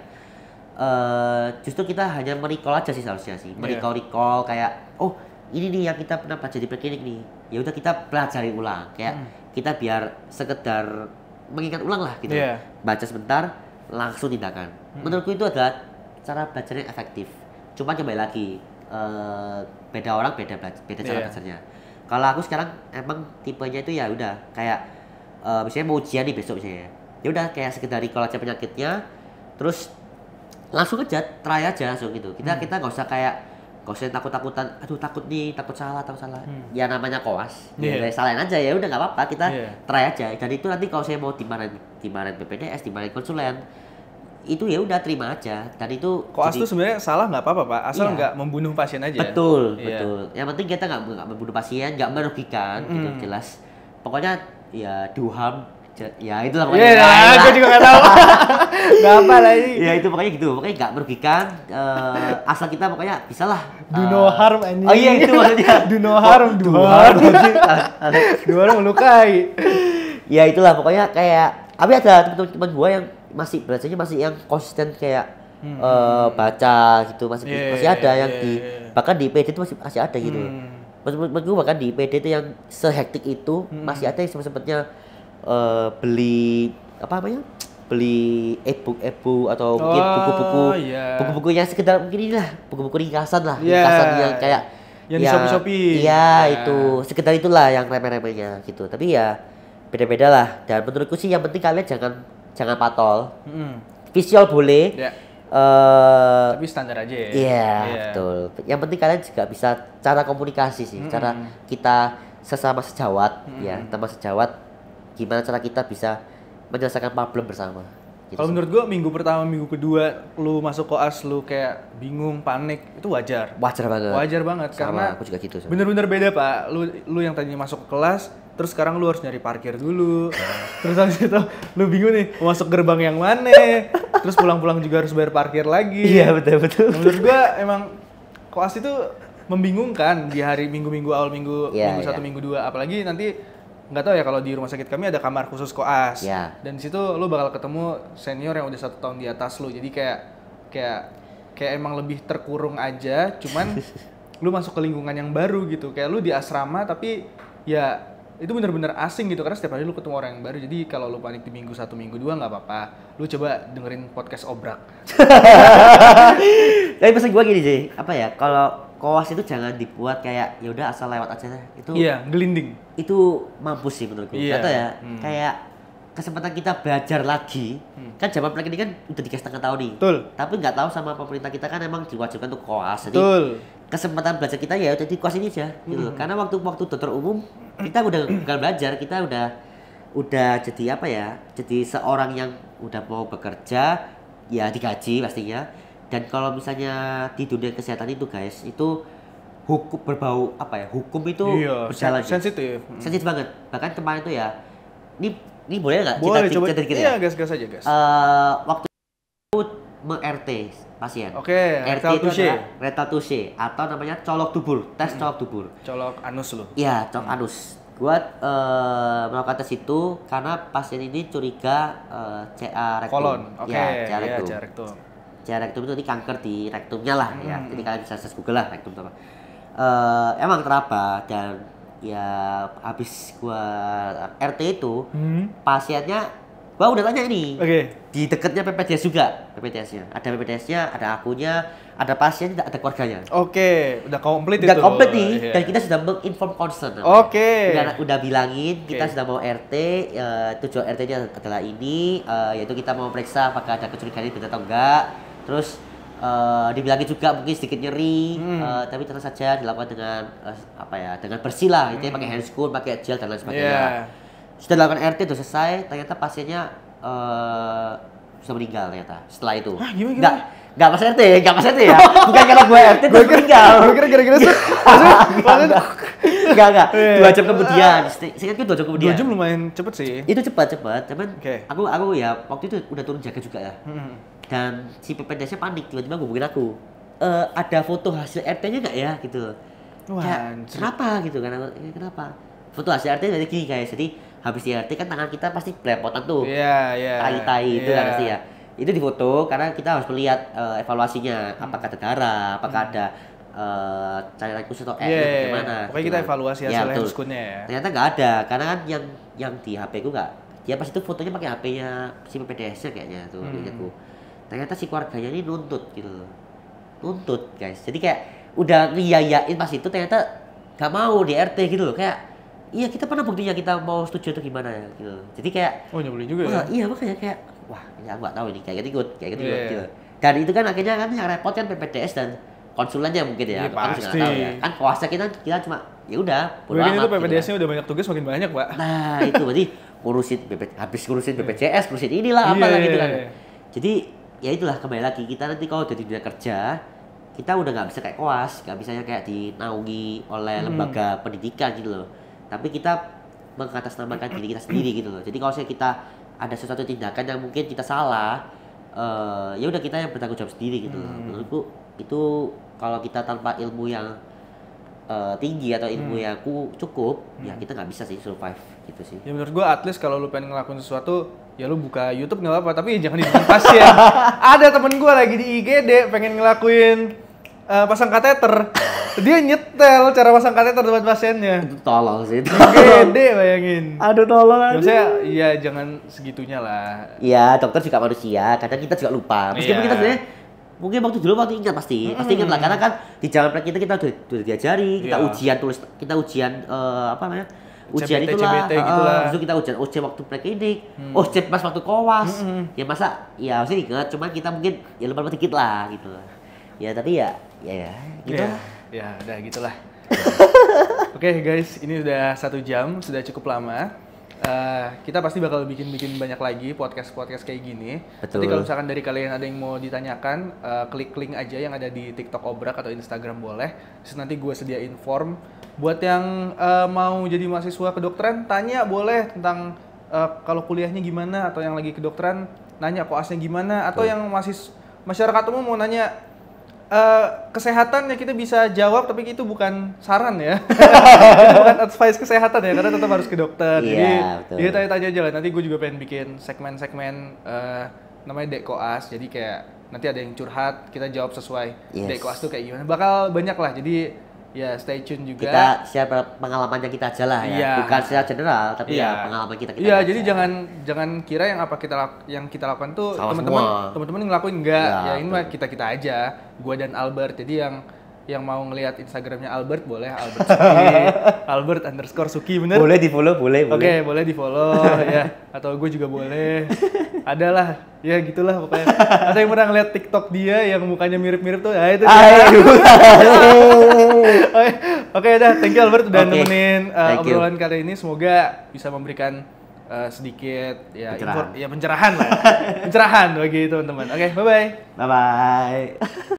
Justru kita hanya merecall aja sih seharusnya sih, merecall kayak oh ini nih yang kita pernah baca di preklinik nih, ya udah kita pelajari ulang kayak kita biar sekedar mengingat ulang lah gitu, baca sebentar langsung tindakan. Menurutku itu adalah cara belajarnya efektif. Cuma kembali lagi beda orang beda cara belajarnya. Kalau aku sekarang emang tipenya itu ya udah kayak misalnya mau ujian nih besok misalnya, ya udah kayak sekedar recall aja penyakitnya, terus langsung aja try aja langsung gitu. Kita nggak usah takut-takutan, aduh takut salah. Ya namanya koas, ya salahin aja ya udah nggak apa-apa, kita try aja. Dan itu nanti kalau saya mau dimarahin BPDS, dimarahin konsulen, itu ya udah terima aja, dan itu koas tuh sebenarnya salah nggak apa-apa Pak, asal nggak membunuh pasien aja. Betul. Yang penting kita nggak membunuh pasien, nggak merugikan, gitu jelas. Pokoknya ya do harm, ya itulah pokoknya. Iya, gue juga nggak tahu. Nggak apa lah ini. Ya itu pokoknya gitu, pokoknya nggak merugikan, asal kita pokoknya bisa lah. Do no harm anjing. Oh iya itu maksudnya. Do no harm, do harm. Do harm melukai. Ya itulah pokoknya kayak, tapi ada teman-teman gua yang masih belajarnya masih yang konsisten kayak baca gitu, masih ada yang di bahkan di IPD itu masih ada gitu. Menurut gua bahkan di IPD itu yang sehektik itu masih ada yang sempetnya beli apa namanya? Beli e-book atau mungkin buku-buku yang sekedar mungkin inilah buku-buku ringkasan yang kayak yang di Shopee. Iya, itu sekedar itulah yang remeh-remehnya gitu. Tapi ya beda-beda lah, dan menurutku sih yang penting kalian jangan patol. Visual boleh. Tapi standar aja ya. Iya, betul. Yang penting kalian juga bisa cara komunikasi sih, cara kita sesama sejawat teman sejawat, gimana cara kita bisa menyelesaikan problem bersama. Gitu. Kalau menurut gua minggu pertama, minggu kedua lu masuk koas lu kayak bingung, panik, itu wajar. Wajar banget. Sama, karena aku juga gitu. Bener-bener beda Pak. Lu yang tadinya masuk ke kelas, terus sekarang lu harus nyari parkir dulu. Terus habis itu lu bingung nih mau masuk gerbang yang mana. Terus pulang-pulang juga harus bayar parkir lagi. Iya, betul. Nah, menurut gua emang koas itu membingungkan di hari minggu-minggu awal minggu 1, minggu 2, apalagi nanti nggak tahu ya kalau di rumah sakit kami ada kamar khusus koas. Dan di situ lu bakal ketemu senior yang udah 1 tahun di atas lu. Jadi kayak emang lebih terkurung aja, cuman lu masuk ke lingkungan yang baru gitu. Kayak lu di asrama tapi ya itu bener-bener asing gitu, karena setiap hari lu ketemu orang yang baru. Jadi kalau lu panik di minggu 1, minggu 2 nggak apa-apa. Lu coba dengerin podcast Obrak. Tapi pesan gua gini sih, apa ya, kalau koas itu jangan dibuat kayak ya udah asal lewat aja. Itu gelinding. Itu mampus sih menurutku. Atau ya kayak kesempatan kita belajar lagi. Kan zaman plek ini kan udah 3,5 tahun nih. Betul. Tapi nggak tahu sama pemerintah kita kan emang diwajibkan untuk koas. Jadi kesempatan belajar kita ya udah di koas ini aja gitu. Karena waktu dokter umum kita udah bukan belajar, kita udah jadi apa ya? Jadi seorang yang udah mau bekerja ya digaji pastinya. Dan kalau misalnya di dunia kesehatan itu guys, itu hukum berbau apa ya? Hukum itu berjalan sensitif banget. Bahkan kemarin itu ya, ini boleh nggak? Boleh, coba. Iya, gas aja, gas. Waktu itu RT pasien. Oke, RT itu adalah rectal touche atau namanya colok dubur, tes colok dubur. Colok anus lo. Iya, colok anus. Gua melakukan tes itu karena pasien ini curiga CA rektum. Kolon. Oke. CA rektum. CA rektum. CA rektum itu kanker di rektumnya lah ya. Jadi kalian bisa search Google lah rektum itu apa. Emang teraba, dan ya habis gua RT itu pasiennya gua udah tanya ini. Di dekatnya PPDS juga, PPDS-nya. Ada PPDS-nya, ada akunya, ada pasien, ada keluarganya. Udah komplit itu. Udah komplit nih, dan kita sudah menginform concern. Udah bilangin kita sudah mau RT, tujuan RT-nya adalah ini, yaitu kita mau periksa apakah ada kecurigaan itu atau enggak. Terus dibilangin juga mungkin sedikit nyeri, tapi tenang saja dilakukan dengan dengan bersih lah, itu pakai handscoon, pakai gel dan lain sebagainya. Sudah dilakukan RT, sudah selesai, ternyata pasiennya sudah meninggal ternyata setelah itu. Enggak pas RT ya. Bukan karena gue RT terus meninggal. Gue kira gara-gara itu. Enggak. 2 jam kemudian. Seingatku 2 jam kemudian. 2 jam lumayan cepet sih. Itu cepat. Cuman aku ya waktu itu udah turun jaga juga ya. Dan si PPDS-nya panik, tiba-tiba ngubungin aku. Ada foto hasil RT-nya enggak ya gitu. Kenapa gitu kan? Kenapa? Foto hasil RT dari gini guys. Jadi habis di RT kan tangan kita pasti belepotan tuh. Tai itu kan pasti ya. Itu difoto karena kita harus melihat evaluasinya, apakah ada darah, apakah ada cairan khusus atau bagaimana. Pokoknya kita evaluasi hasil handscoon-nya ya. Ternyata nggak ada, karena kan yang di HP ku nggak. Dia pas itu fotonya pakai HP-nya si PPDS-nya kayaknya tuh, ingatku. Ternyata si keluarganya ini nuntut gitu loh. Nuntut guys. Jadi kayak udah ngiyayain pas itu ternyata nggak mau di RT gitu loh. Kayak iya kita pernah buktinya kita mau setuju atau gimana ya gitu. Jadi kayak nyebelin juga ya. Iya makanya kayak wah ini aku nggak tahu ini kayak gitu gitu. Dan itu kan akhirnya kan yang repot kan PPDS dan konsulennya mungkin ya. Aku juga nggak tahu ya. Kan kuasa kita cuma ya udah. Mungkin itu PPDS-nya udah banyak tugas makin banyak pak. Nah itu berarti habis ngurusin BPJS, ngurusin inilah apalah gitu kan. Jadi ya itulah kembali lagi kita nanti kalau udah di dunia kerja kita udah nggak bisa kayak koas, nggak bisanya kayak dinaungi oleh lembaga pendidikan gitu loh. Tapi kita mengatasnamakan diri kita sendiri gitu loh. Jadi kalau misalnya kita ada sesuatu tindakan yang mungkin kita salah, ya udah kita yang bertanggung jawab sendiri gitu loh. Menurutku itu kalau kita tanpa ilmu yang tinggi atau ilmu yang cukup, ya kita nggak bisa sih survive gitu sih. Ya menurut gua at least kalau lu pengen ngelakuin sesuatu, ya lu buka YouTube nggak apa-apa, tapi jangan di depan pasien. Ada temen gua lagi di IGD pengen ngelakuin pasang kateter. Dia nyetel cara pasang kateter depan pasiennya. Itu tolol sih itu. IGD bayangin. Aduh tolol aja. Maksudnya ya jangan segitunya lah. Iya, dokter juga manusia, kadang kita juga lupa. Meskipun Iya. kita sebenarnya mungkin waktu dulu ingat pasti ingat lah karena kan di zaman kita udah diajari, kita Iya. ujian tulis, kita ujian apa namanya? Ujian CBT, itulah, CBT gitulah. Terus kita ujian waktu preklinik, ujian pas waktu koas. Ya masa ya harusnya ingat, cuman kita mungkin ya lupa dikit lah gitu. Ya tapi ya gitu Iya. lah. Ya udah gitulah. Oke guys, ini udah 1 jam, sudah cukup lama. Kita pasti bakal bikin banyak lagi podcast kayak gini. Betul. Nanti kalau misalkan dari kalian ada yang mau ditanyakan, klik link aja yang ada di TikTok Obrak atau Instagram boleh. Terus nanti gue sediain form buat yang mau jadi mahasiswa kedokteran, tanya boleh tentang kalau kuliahnya gimana, atau yang lagi kedokteran nanya koasnya gimana, atau yang masyarakat umum mau nanya kesehatan, ya kita bisa jawab, tapi itu bukan saran ya. Itu bukan advice kesehatan ya, karena tetap harus ke dokter. Iya, betul. Jadi tanya-tanya aja lah. Nanti gue juga pengen bikin segmen-segmen namanya Dek Koas. Jadi kayak nanti ada yang curhat, kita jawab sesuai Dek Koas tuh kayak gimana. Bakal banyak lah. Jadi ya stay tune juga. Kita share pengalamannya kita aja lah ya. Iya. Bukan secara general, tapi Iya. ya pengalaman kita. Iya, aja. jadi jangan kira yang apa yang kita lakukan tuh Sama teman-teman yang ngelakuin enggak. Iya, Ya ini mah betul. kita aja, gua dan Albert. Jadi yang mau ngelihat Instagramnya Albert boleh Albert Suki, Albert_Suki bener. Boleh di follow, boleh. Oke, boleh di follow ya. Atau gue juga boleh. Adalah, ya gitulah pokoknya. Atau yang pernah ngeliat TikTok dia yang mukanya mirip-mirip tuh, ya itu dia. Oke, dah. Thank you Albert udah Oke. nemenin Thank you. obrolan kali ini. Semoga bisa memberikan sedikit ya Pencerahan. pencerahan lah. Pencerahan bagi teman-teman. Oke, bye-bye. Bye bye.